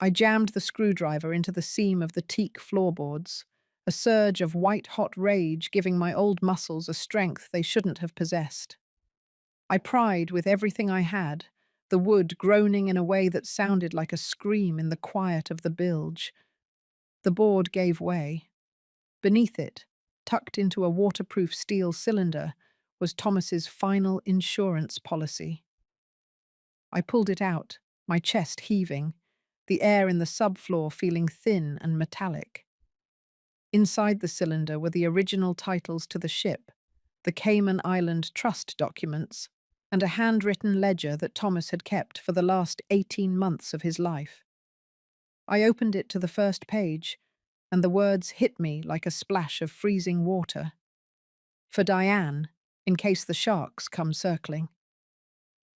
I jammed the screwdriver into the seam of the teak floorboards, a surge of white-hot rage giving my old muscles a strength they shouldn't have possessed. I pried with everything I had, the wood groaning in a way that sounded like a scream in the quiet of the bilge. The board gave way. Beneath it, tucked into a waterproof steel cylinder, was Thomas's final insurance policy. I pulled it out, my chest heaving, the air in the subfloor feeling thin and metallic. Inside the cylinder were the original titles to the ship, the Cayman Island Trust documents, and a handwritten ledger that Thomas had kept for the last 18 months of his life. I opened it to the first page, and the words hit me like a splash of freezing water. For Diane, in case the sharks come circling.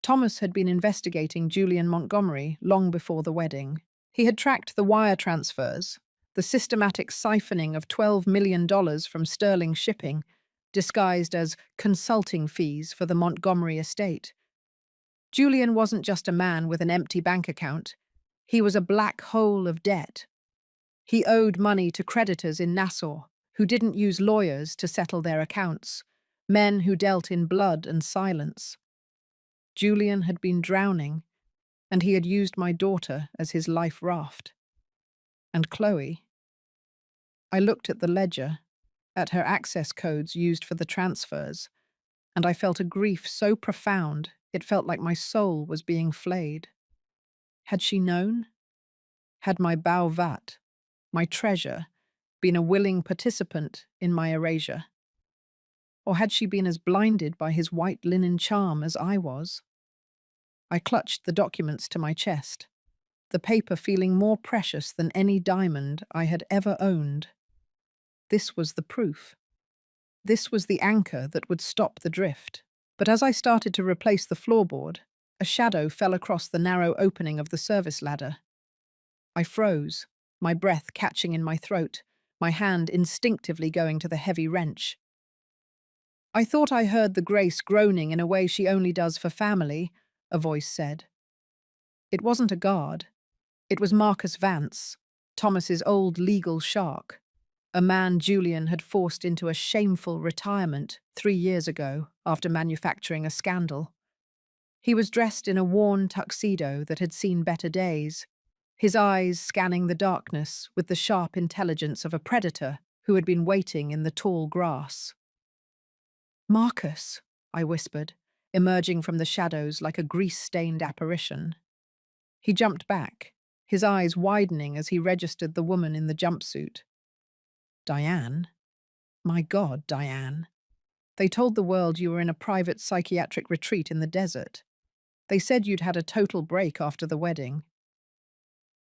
Thomas had been investigating Julian Montgomery long before the wedding. He had tracked the wire transfers, the systematic siphoning of $12 million from sterling shipping, disguised as consulting fees for the Montgomery estate. Julian wasn't just a man with an empty bank account. He was a black hole of debt. He owed money to creditors in Nassau, who didn't use lawyers to settle their accounts, men who dealt in blood and silence. Julian had been drowning, and he had used my daughter as his life raft. And Chloe? I looked at the ledger, at her access codes used for the transfers, and I felt a grief so profound it felt like my soul was being flayed. Had she known? Had my Bauvat, my treasure, been a willing participant in my erasure? Or had she been as blinded by his white linen charm as I was? I clutched the documents to my chest, the paper feeling more precious than any diamond I had ever owned. This was the proof. This was the anchor that would stop the drift. But as I started to replace the floorboard, a shadow fell across the narrow opening of the service ladder. I froze, my breath catching in my throat, my hand instinctively going to the heavy wrench. I thought I heard the Grace groaning in a way she only does for family, a voice said. It wasn't a guard. It was Marcus Vance, Thomas's old legal shark, a man Julian had forced into a shameful retirement 3 years ago after manufacturing a scandal. He was dressed in a worn tuxedo that had seen better days, his eyes scanning the darkness with the sharp intelligence of a predator who had been waiting in the tall grass. "Marcus," I whispered, emerging from the shadows like a grease-stained apparition. He jumped back, his eyes widening as he registered the woman in the jumpsuit. "Diane? My God, Diane. They told the world you were in a private psychiatric retreat in the desert. They said you'd had a total break after the wedding."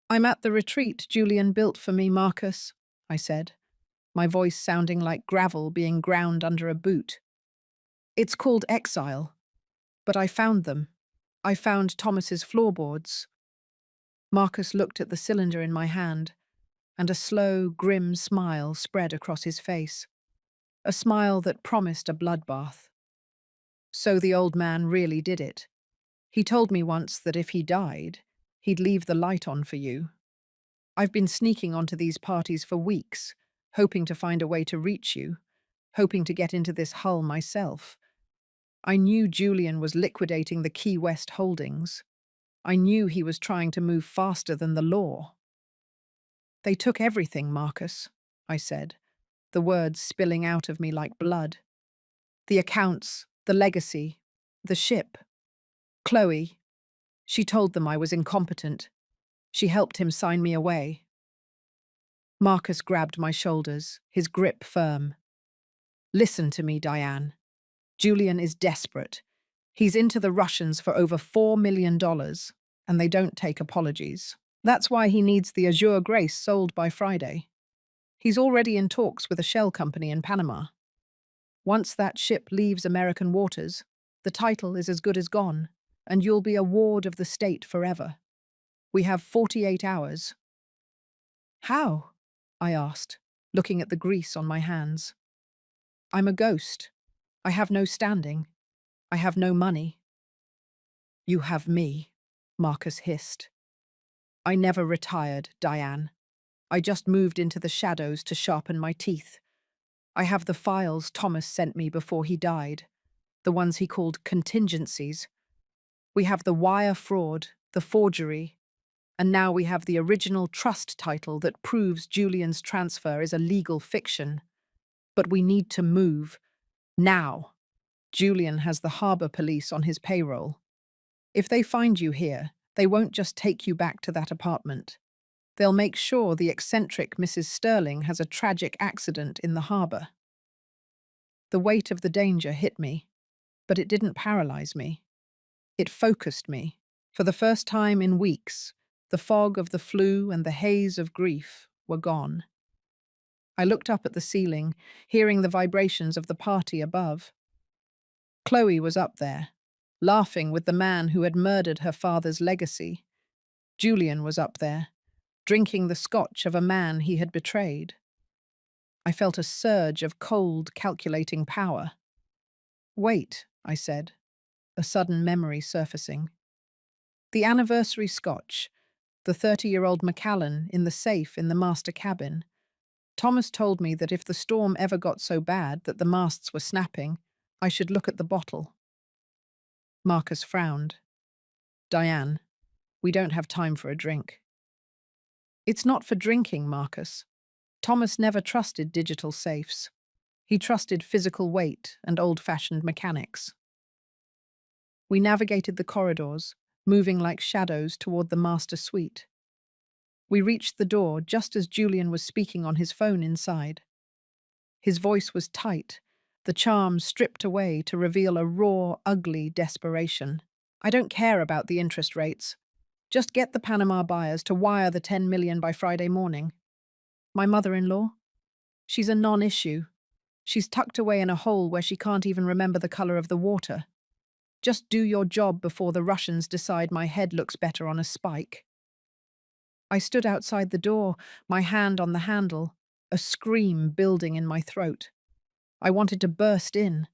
"I'm at the retreat Julian built for me, Marcus," I said, my voice sounding like gravel being ground under a boot. "It's called Exile. But I found them. I found Thomas's floorboards." Marcus looked at the cylinder in my hand, and a slow, grim smile spread across his face. A smile that promised a bloodbath. So the old man really did it. He told me once that if he died, he'd leave the light on for you. I've been sneaking onto these parties for weeks, hoping to find a way to reach you, hoping to get into this hull myself. I knew Julian was liquidating the Key West holdings. I knew he was trying to move faster than the law. "They took everything, Marcus," I said, the words spilling out of me like blood. "The accounts, the legacy, the ship. Chloe. She told them I was incompetent. She helped him sign me away." Marcus grabbed my shoulders, his grip firm. "Listen to me, Diane. Julian is desperate. He's into the Russians for over $4 million, and they don't take apologies. That's why he needs the Azure Grace sold by Friday. He's already in talks with a shell company in Panama. Once that ship leaves American waters, the title is as good as gone, and you'll be a ward of the state forever. We have 48 hours. "How?" I asked, looking at the grease on my hands. "I'm a ghost. I have no standing. I have no money." "You have me," Marcus hissed. "I never retired, Diane. I just moved into the shadows to sharpen my teeth. I have the files Thomas sent me before he died, the ones he called contingencies. We have the wire fraud, the forgery, and now we have the original trust title that proves Julian's transfer is a legal fiction. But we need to move. Now. Julian has the harbor police on his payroll. If they find you here, they won't just take you back to that apartment. They'll make sure the eccentric Mrs. Sterling has a tragic accident in the harbor." The weight of the danger hit me, but it didn't paralyze me. It focused me. For the first time in weeks, the fog of the flu and the haze of grief were gone. I looked up at the ceiling, hearing the vibrations of the party above. Chloe was up there, laughing with the man who had murdered her father's legacy. Julian was up there, drinking the scotch of a man he had betrayed. I felt a surge of cold, calculating power. Wait, I said, a sudden memory surfacing. The anniversary scotch, the 30-year-old Macallan in the safe in the master cabin. Thomas told me that if the storm ever got so bad that the masts were snapping, I should look at the bottle. Marcus frowned. Diane, we don't have time for a drink. It's not for drinking, Marcus. Thomas never trusted digital safes. He trusted physical weight and old-fashioned mechanics. We navigated the corridors, moving like shadows toward the master suite. We reached the door just as Julian was speaking on his phone inside. His voice was tight, the charm stripped away to reveal a raw, ugly desperation. I don't care about the interest rates. Just get the Panama buyers to wire the 10 million by Friday morning. My mother-in-law? She's a non-issue. She's tucked away in a hole where she can't even remember the color of the water. Just do your job before the Russians decide my head looks better on a spike. I stood outside the door, my hand on the handle, a scream building in my throat. I wanted to burst in.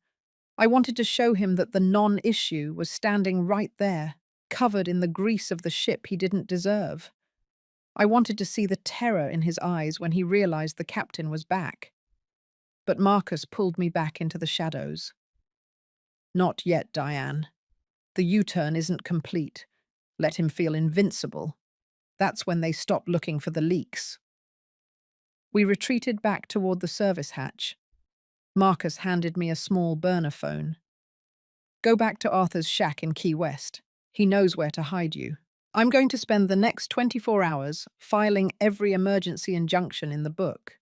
I wanted to show him that the non-issue was standing right there, covered in the grease of the ship he didn't deserve. I wanted to see the terror in his eyes when he realized the captain was back. But Marcus pulled me back into the shadows. Not yet, Diane. The U-turn isn't complete. Let him feel invincible. That's when they stop looking for the leaks. We retreated back toward the service hatch. Marcus handed me a small burner phone. Go back to Arthur's shack in Key West. He knows where to hide you. I'm going to spend the next 24 hours filing every emergency injunction in the book.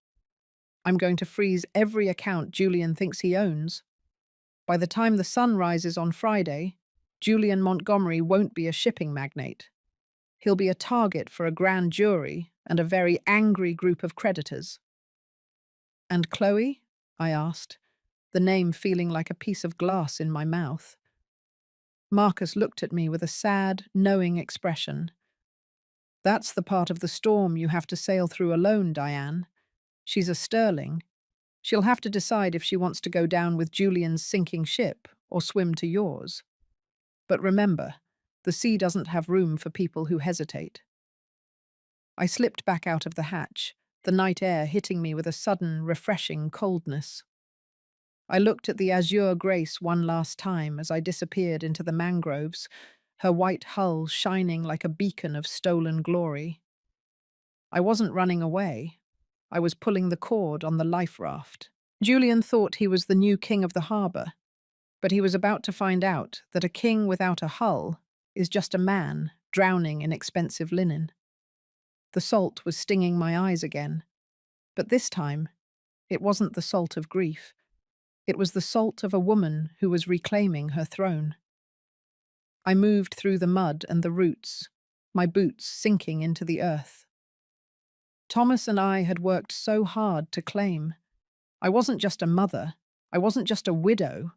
I'm going to freeze every account Julian thinks he owns. By the time the sun rises on Friday, Julian Montgomery won't be a shipping magnate. He'll be a target for a grand jury and a very angry group of creditors. And Chloe? I asked, the name feeling like a piece of glass in my mouth. Marcus looked at me with a sad, knowing expression. That's the part of the storm you have to sail through alone, Diane. She's a sterling. She'll have to decide if she wants to go down with Julian's sinking ship or swim to yours. But remember, the sea doesn't have room for people who hesitate. I slipped back out of the hatch, the night air hitting me with a sudden, refreshing coldness. I looked at the azure Grace one last time as I disappeared into the mangroves, her white hull shining like a beacon of stolen glory. I wasn't running away. I was pulling the cord on the life raft. Julian thought he was the new king of the harbour, but he was about to find out that a king without a hull is just a man drowning in expensive linen. The salt was stinging my eyes again, but this time it wasn't the salt of grief. It was the salt of a woman who was reclaiming her throne. I moved through the mud and the roots, my boots sinking into the earth. Thomas and I had worked so hard to claim. I wasn't just a mother. I wasn't just a widow.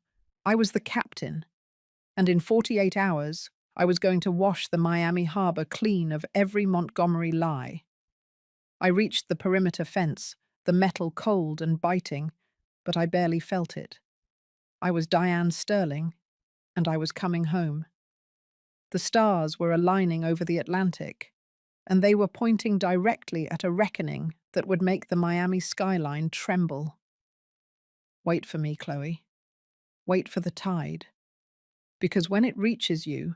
I was the captain. And in 48 hours, I was going to wash the Miami harbor clean of every Montgomery lie. I reached the perimeter fence, the metal cold and biting, but I barely felt it. I was Diane Sterling, and I was coming home. The stars were aligning over the Atlantic, and they were pointing directly at a reckoning that would make the Miami skyline tremble. Wait for me, Chloe. Wait for the tide. Because when it reaches you,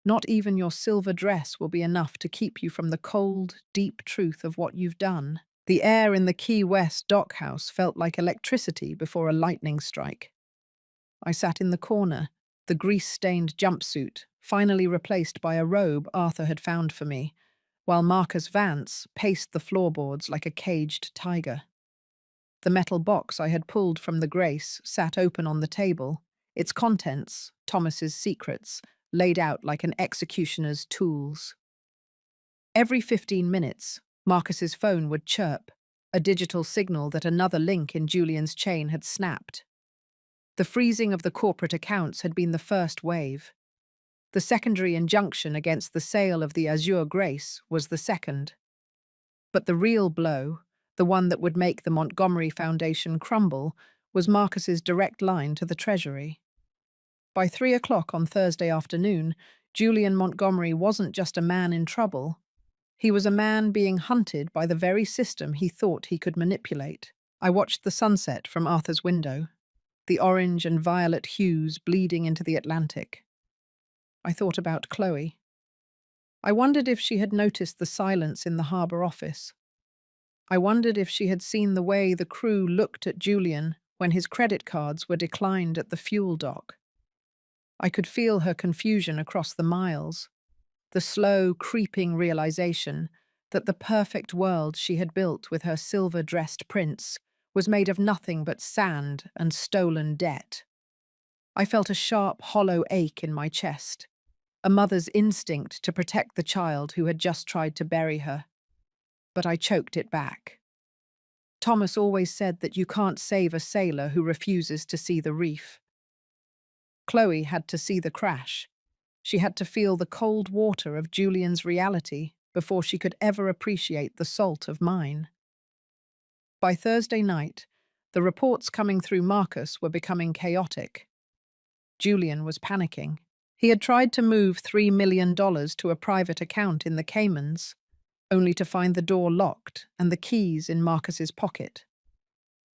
not even your silver dress will be enough to keep you from the cold, deep truth of what you've done. The air in the Key West dockhouse felt like electricity before a lightning strike. I sat in the corner, the grease-stained jumpsuit, finally replaced by a robe Arthur had found for me, while Marcus Vance paced the floorboards like a caged tiger. The metal box I had pulled from the Grace sat open on the table, its contents, Thomas's secrets, laid out like an executioner's tools. Every 15 minutes, Marcus's phone would chirp, a digital signal that another link in Julian's chain had snapped. The freezing of the corporate accounts had been the first wave. The secondary injunction against the sale of the Azure Grace was the second. But the real blow, the one that would make the Montgomery Foundation crumble, was Marcus's direct line to the Treasury. By 3 o'clock on Thursday afternoon, Julian Montgomery wasn't just a man in trouble. He was a man being hunted by the very system he thought he could manipulate. I watched the sunset from Arthur's window, the orange and violet hues bleeding into the Atlantic. I thought about Chloe. I wondered if she had noticed the silence in the harbour office. I wondered if she had seen the way the crew looked at Julian when his credit cards were declined at the fuel dock. I could feel her confusion across the miles, the slow, creeping realization that the perfect world she had built with her silver-dressed prince was made of nothing but sand and stolen debt. I felt a sharp, hollow ache in my chest, a mother's instinct to protect the child who had just tried to bury her. But I choked it back. Thomas always said that you can't save a sailor who refuses to see the reef. Chloe had to see the crash. She had to feel the cold water of Julian's reality before she could ever appreciate the salt of mine. By Thursday night, the reports coming through Marcus were becoming chaotic. Julian was panicking. He had tried to move $3 million to a private account in the Caymans, only to find the door locked and the keys in Marcus's pocket.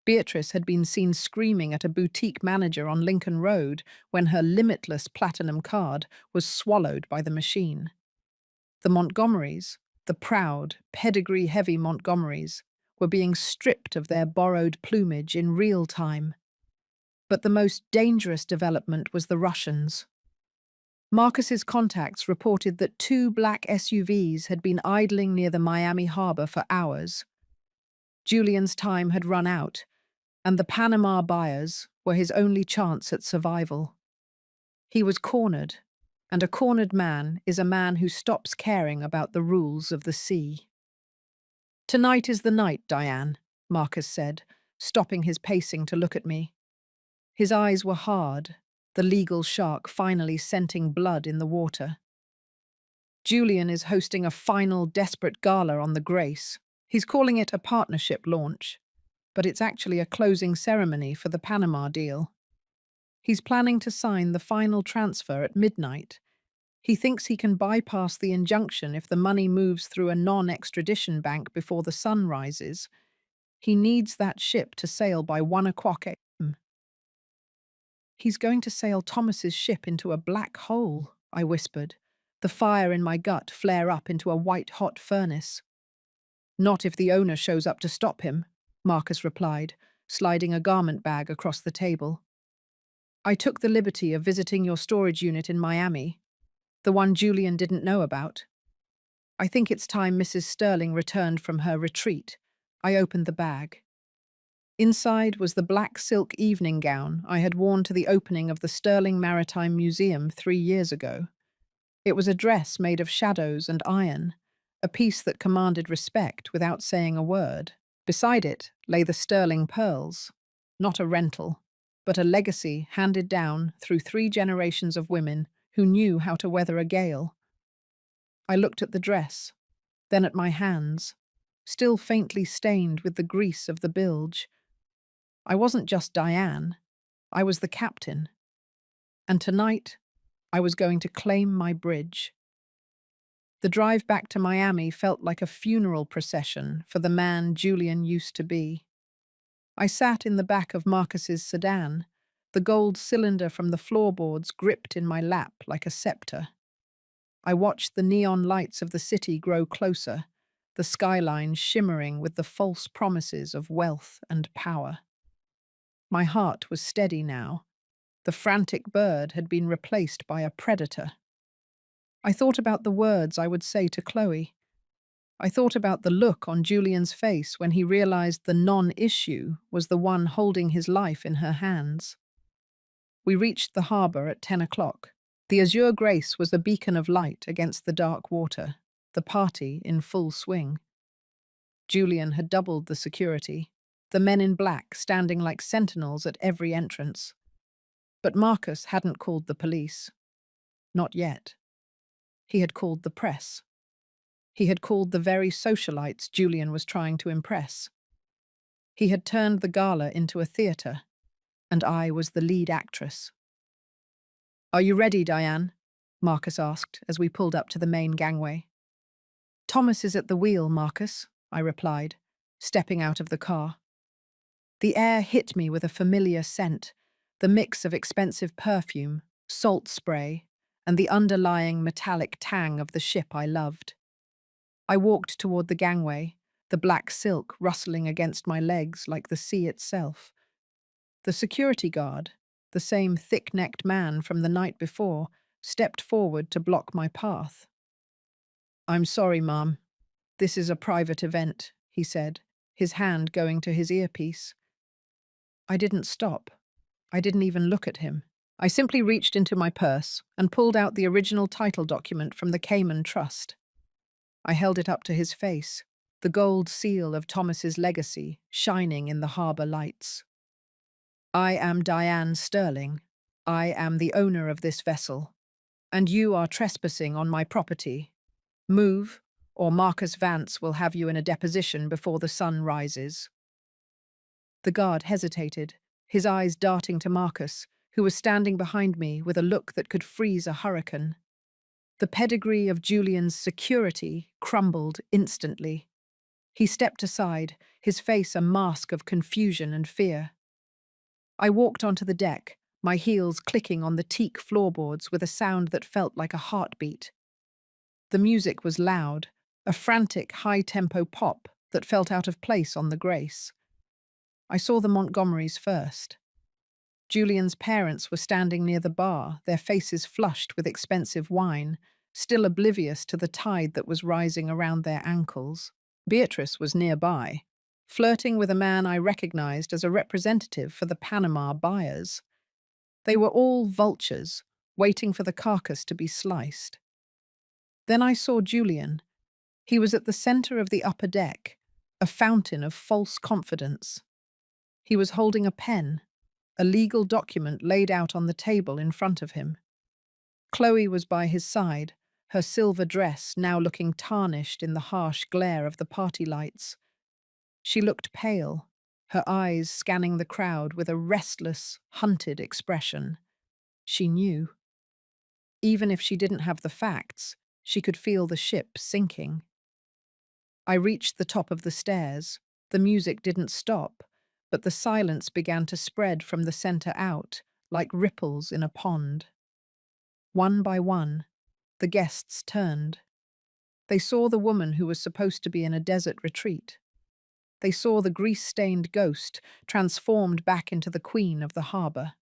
Beatrice had been seen screaming at a boutique manager on Lincoln Road when her limitless platinum card was swallowed by the machine. The Montgomerys, the proud, pedigree-heavy Montgomerys, were being stripped of their borrowed plumage in real time. But the most dangerous development was the Russians. Marcus's contacts reported that 2 black SUVs had been idling near the Miami harbor for hours. Julian's time had run out, and the Panama buyers were his only chance at survival. He was cornered, and a cornered man is a man who stops caring about the rules of the sea. "Tonight is the night, Diane," Marcus said, stopping his pacing to look at me. His eyes were hard, the legal shark finally scenting blood in the water. "Julian is hosting a final desperate gala on the Grace. He's calling it a partnership launch, but it's actually a closing ceremony for the Panama deal. He's planning to sign the final transfer at midnight. He thinks he can bypass the injunction if the money moves through a non-extradition bank before the sun rises. He needs that ship to sail by 1 o'clock a.m. "He's going to sail Thomas's ship into a black hole," I whispered, the fire in my gut flare up into a white-hot furnace. "Not if the owner shows up to stop him," Marcus replied, sliding a garment bag across the table. "I took the liberty of visiting your storage unit in Miami, the one Julian didn't know about. I think it's time Mrs. Sterling returned from her retreat." I opened the bag. Inside was the black silk evening gown I had worn to the opening of the Sterling Maritime Museum 3 years ago. It was a dress made of shadows and iron, a piece that commanded respect without saying a word. Beside it lay the sterling pearls, not a rental, but a legacy handed down through 3 generations of women who knew how to weather a gale. I looked at the dress, then at my hands, still faintly stained with the grease of the bilge. I wasn't just Diane, I was the captain. And tonight, I was going to claim my bridge. The drive back to Miami felt like a funeral procession for the man Julian used to be. I sat in the back of Marcus's sedan, the gold cylinder from the floorboards gripped in my lap like a scepter. I watched the neon lights of the city grow closer, the skyline shimmering with the false promises of wealth and power. My heart was steady now. The frantic bird had been replaced by a predator. I thought about the words I would say to Chloe. I thought about the look on Julian's face when he realized the non-issue was the one holding his life in her hands. We reached the harbor at 10 o'clock. The Azure Grace was a beacon of light against the dark water, the party in full swing. Julian had doubled the security, the men in black standing like sentinels at every entrance. But Marcus hadn't called the police. Not yet. He had called the press. He had called the very socialites Julian was trying to impress. He had turned the gala into a theatre, and I was the lead actress. "Are you ready, Diane?" Marcus asked as we pulled up to the main gangway. "Thomas is at the wheel, Marcus," I replied, stepping out of the car. The air hit me with a familiar scent, the mix of expensive perfume, salt spray, and the underlying metallic tang of the ship I loved. I walked toward the gangway, the black silk rustling against my legs like the sea itself. The security guard, the same thick-necked man from the night before, stepped forward to block my path. "I'm sorry, Mom. This is a private event," he said, his hand going to his earpiece. I didn't stop. I didn't even look at him. I simply reached into my purse and pulled out the original title document from the Cayman Trust. I held it up to his face, the gold seal of Thomas's legacy shining in the harbour lights. "I am Diane Sterling. I am the owner of this vessel, and you are trespassing on my property. Move, or Marcus Vance will have you in a deposition before the sun rises." The guard hesitated, his eyes darting to Marcus, who was standing behind me with a look that could freeze a hurricane. The pedigree of Julian's security crumbled instantly. He stepped aside, his face a mask of confusion and fear. I walked onto the deck, my heels clicking on the teak floorboards with a sound that felt like a heartbeat. The music was loud, a frantic, high-tempo pop that felt out of place on the Grace. I saw the Montgomerys first. Julian's parents were standing near the bar, their faces flushed with expensive wine, still oblivious to the tide that was rising around their ankles. Beatrice was nearby, flirting with a man I recognized as a representative for the Panama buyers. They were all vultures, waiting for the carcass to be sliced. Then I saw Julian. He was at the center of the upper deck, a fountain of false confidence. He was holding a pen, a legal document laid out on the table in front of him. Chloe was by his side, her silver dress now looking tarnished in the harsh glare of the party lights. She looked pale, her eyes scanning the crowd with a restless, hunted expression. She knew. Even if she didn't have the facts, she could feel the ship sinking. I reached the top of the stairs. The music didn't stop, but the silence began to spread from the center out, like ripples in a pond. One by one, the guests turned. They saw the woman who was supposed to be in a desert retreat. They saw the grease-stained ghost transformed back into the queen of the harbour.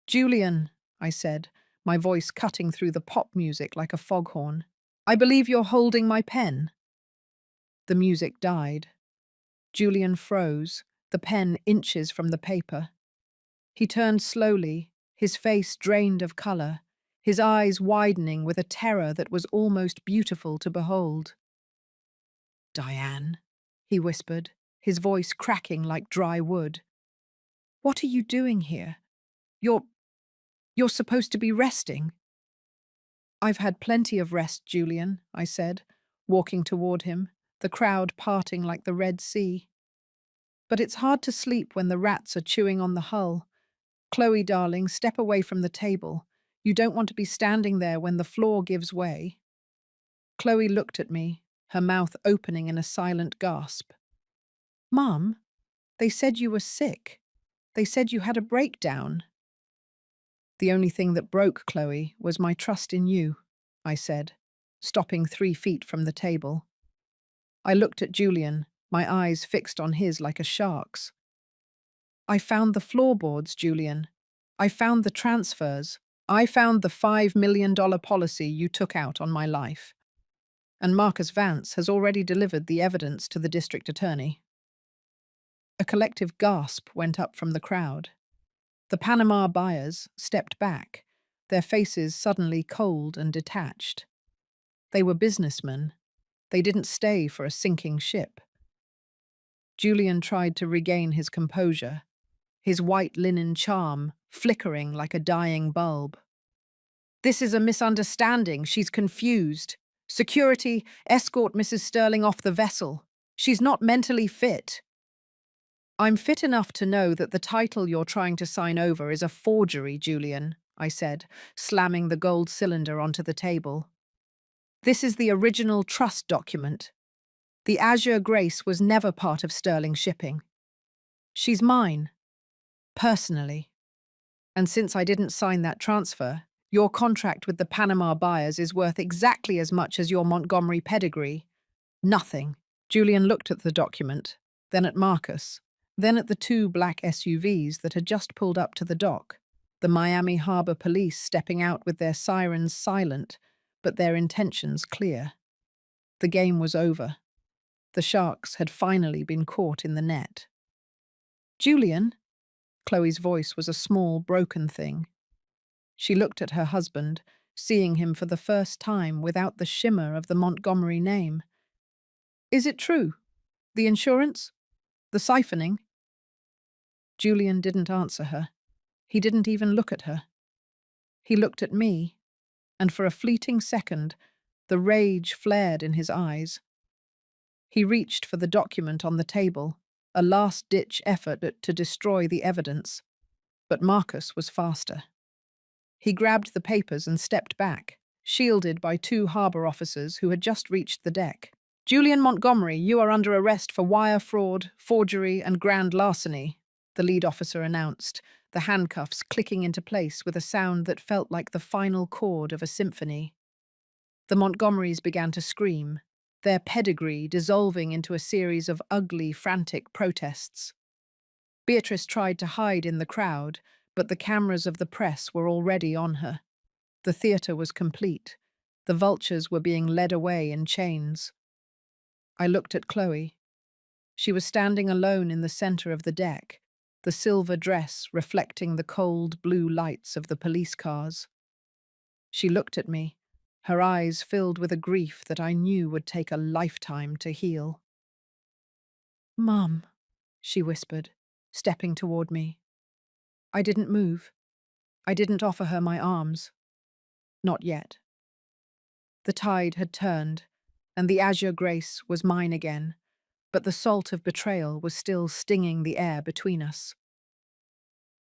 "Julian," I said, my voice cutting through the pop music like a foghorn, "I believe you're holding my pen." The music died. Julian froze, the pen inches from the paper. He turned slowly, his face drained of colour, his eyes widening with a terror that was almost beautiful to behold. "Diane," he whispered, his voice cracking like dry wood. "What are you doing here? You're supposed to be resting." "I've had plenty of rest, Julian," I said, walking toward him, the crowd parting like the Red Sea. "But it's hard to sleep when the rats are chewing on the hull. Chloe, darling, step away from the table. You don't want to be standing there when the floor gives way." Chloe looked at me, her mouth opening in a silent gasp. "Mum, they said you were sick. They said you had a breakdown." "The only thing that broke, Chloe, was my trust in you," I said, stopping 3 feet from the table. I looked at Julian, my eyes fixed on his like a shark's. "I found the floorboards, Julian. I found the transfers. I found the $5 million policy you took out on my life. And Marcus Vance has already delivered the evidence to the district attorney." A collective gasp went up from the crowd. The Panama buyers stepped back, their faces suddenly cold and detached. They were businessmen, They didn't stay for a sinking ship. Julian tried to regain his composure, his white linen charm flickering like a dying bulb. This is a misunderstanding. She's confused. Security, escort Mrs. Sterling off the vessel. She's not mentally fit. I'm fit enough to know that the title you're trying to sign over is a forgery, Julian, I said, slamming the gold cylinder onto the table. This is the original trust document. The Azure Grace was never part of Sterling Shipping. She's mine, personally. And since I didn't sign that transfer, your contract with the Panama buyers is worth exactly as much as your Montgomery pedigree. Nothing. Julian looked at the document, then at Marcus, then at the two black SUVs that had just pulled up to the dock, the Miami Harbor Police stepping out with their sirens silent, but their intentions clear. The game was over. The Sharks had finally been caught in the net. Julian? Chloe's voice was a small, broken thing. She looked at her husband, seeing him for the first time without the shimmer of the Montgomery name. Is it true? The insurance? The siphoning? Julian didn't answer her. He didn't even look at her. He looked at me, and for a fleeting second, the rage flared in his eyes. He reached for the document on the table, a last-ditch effort to destroy the evidence. But Marcus was faster. He grabbed the papers and stepped back, shielded by two harbor officers who had just reached the deck. Julian Montgomery, you are under arrest for wire fraud, forgery, and grand larceny, the lead officer announced, the handcuffs clicking into place with a sound that felt like the final chord of a symphony. The Montgomerys began to scream, their pedigree dissolving into a series of ugly, frantic protests. Beatrice tried to hide in the crowd, but the cameras of the press were already on her. The theatre was complete. The vultures were being led away in chains. I looked at Chloe. She was standing alone in the center of the deck, the silver dress reflecting the cold blue lights of the police cars. She looked at me, her eyes filled with a grief that I knew would take a lifetime to heal. "Mum," she whispered, stepping toward me. I didn't move. I didn't offer her my arms. Not yet. The tide had turned, and the azure grace was mine again, but the salt of betrayal was still stinging the air between us.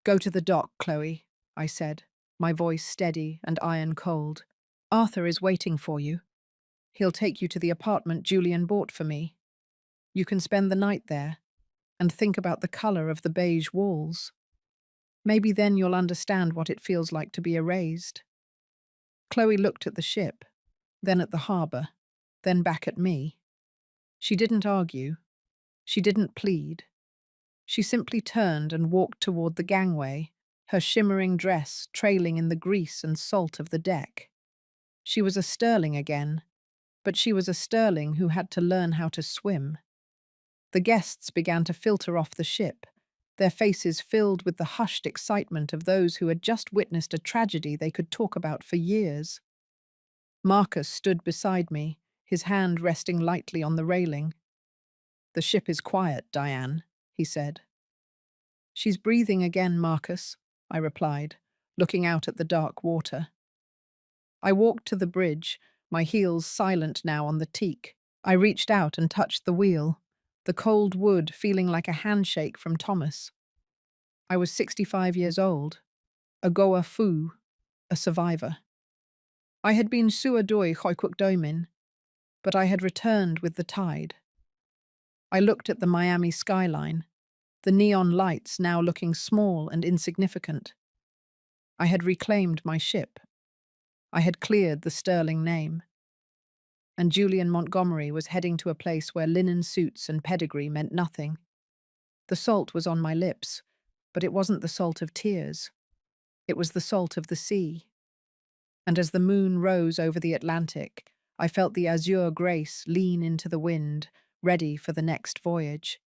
"Go to the dock, Chloe," I said, my voice steady and iron cold. "Arthur is waiting for you. He'll take you to the apartment Julian bought for me. You can spend the night there and think about the color of the beige walls. Maybe then you'll understand what it feels like to be erased." Chloe looked at the ship, then at the harbor, then back at me. She didn't argue. She didn't plead. She simply turned and walked toward the gangway, her shimmering dress trailing in the grease and salt of the deck. She was a Sterling again, but she was a Sterling who had to learn how to swim. The guests began to filter off the ship, their faces filled with the hushed excitement of those who had just witnessed a tragedy they could talk about for years. Marcus stood beside me, his hand resting lightly on the railing. "The ship is quiet, Diane," he said. "She's breathing again, Marcus," I replied, looking out at the dark water. I walked to the bridge, my heels silent now on the teak. I reached out and touched the wheel, the cold wood feeling like a handshake from Thomas. I was 65 years old, a goa fu, a survivor. I had been suadoi hoikukdomin, but I had returned with the tide. I looked at the Miami skyline, the neon lights now looking small and insignificant. I had reclaimed my ship. I had cleared the Sterling name. And Julian Montgomery was heading to a place where linen suits and pedigree meant nothing. The salt was on my lips, but it wasn't the salt of tears. It was the salt of the sea. And as the moon rose over the Atlantic, I felt the azure grace lean into the wind, ready for the next voyage.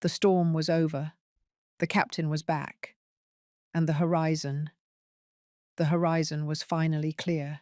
The storm was over. The captain was back. And the horizon was finally clear.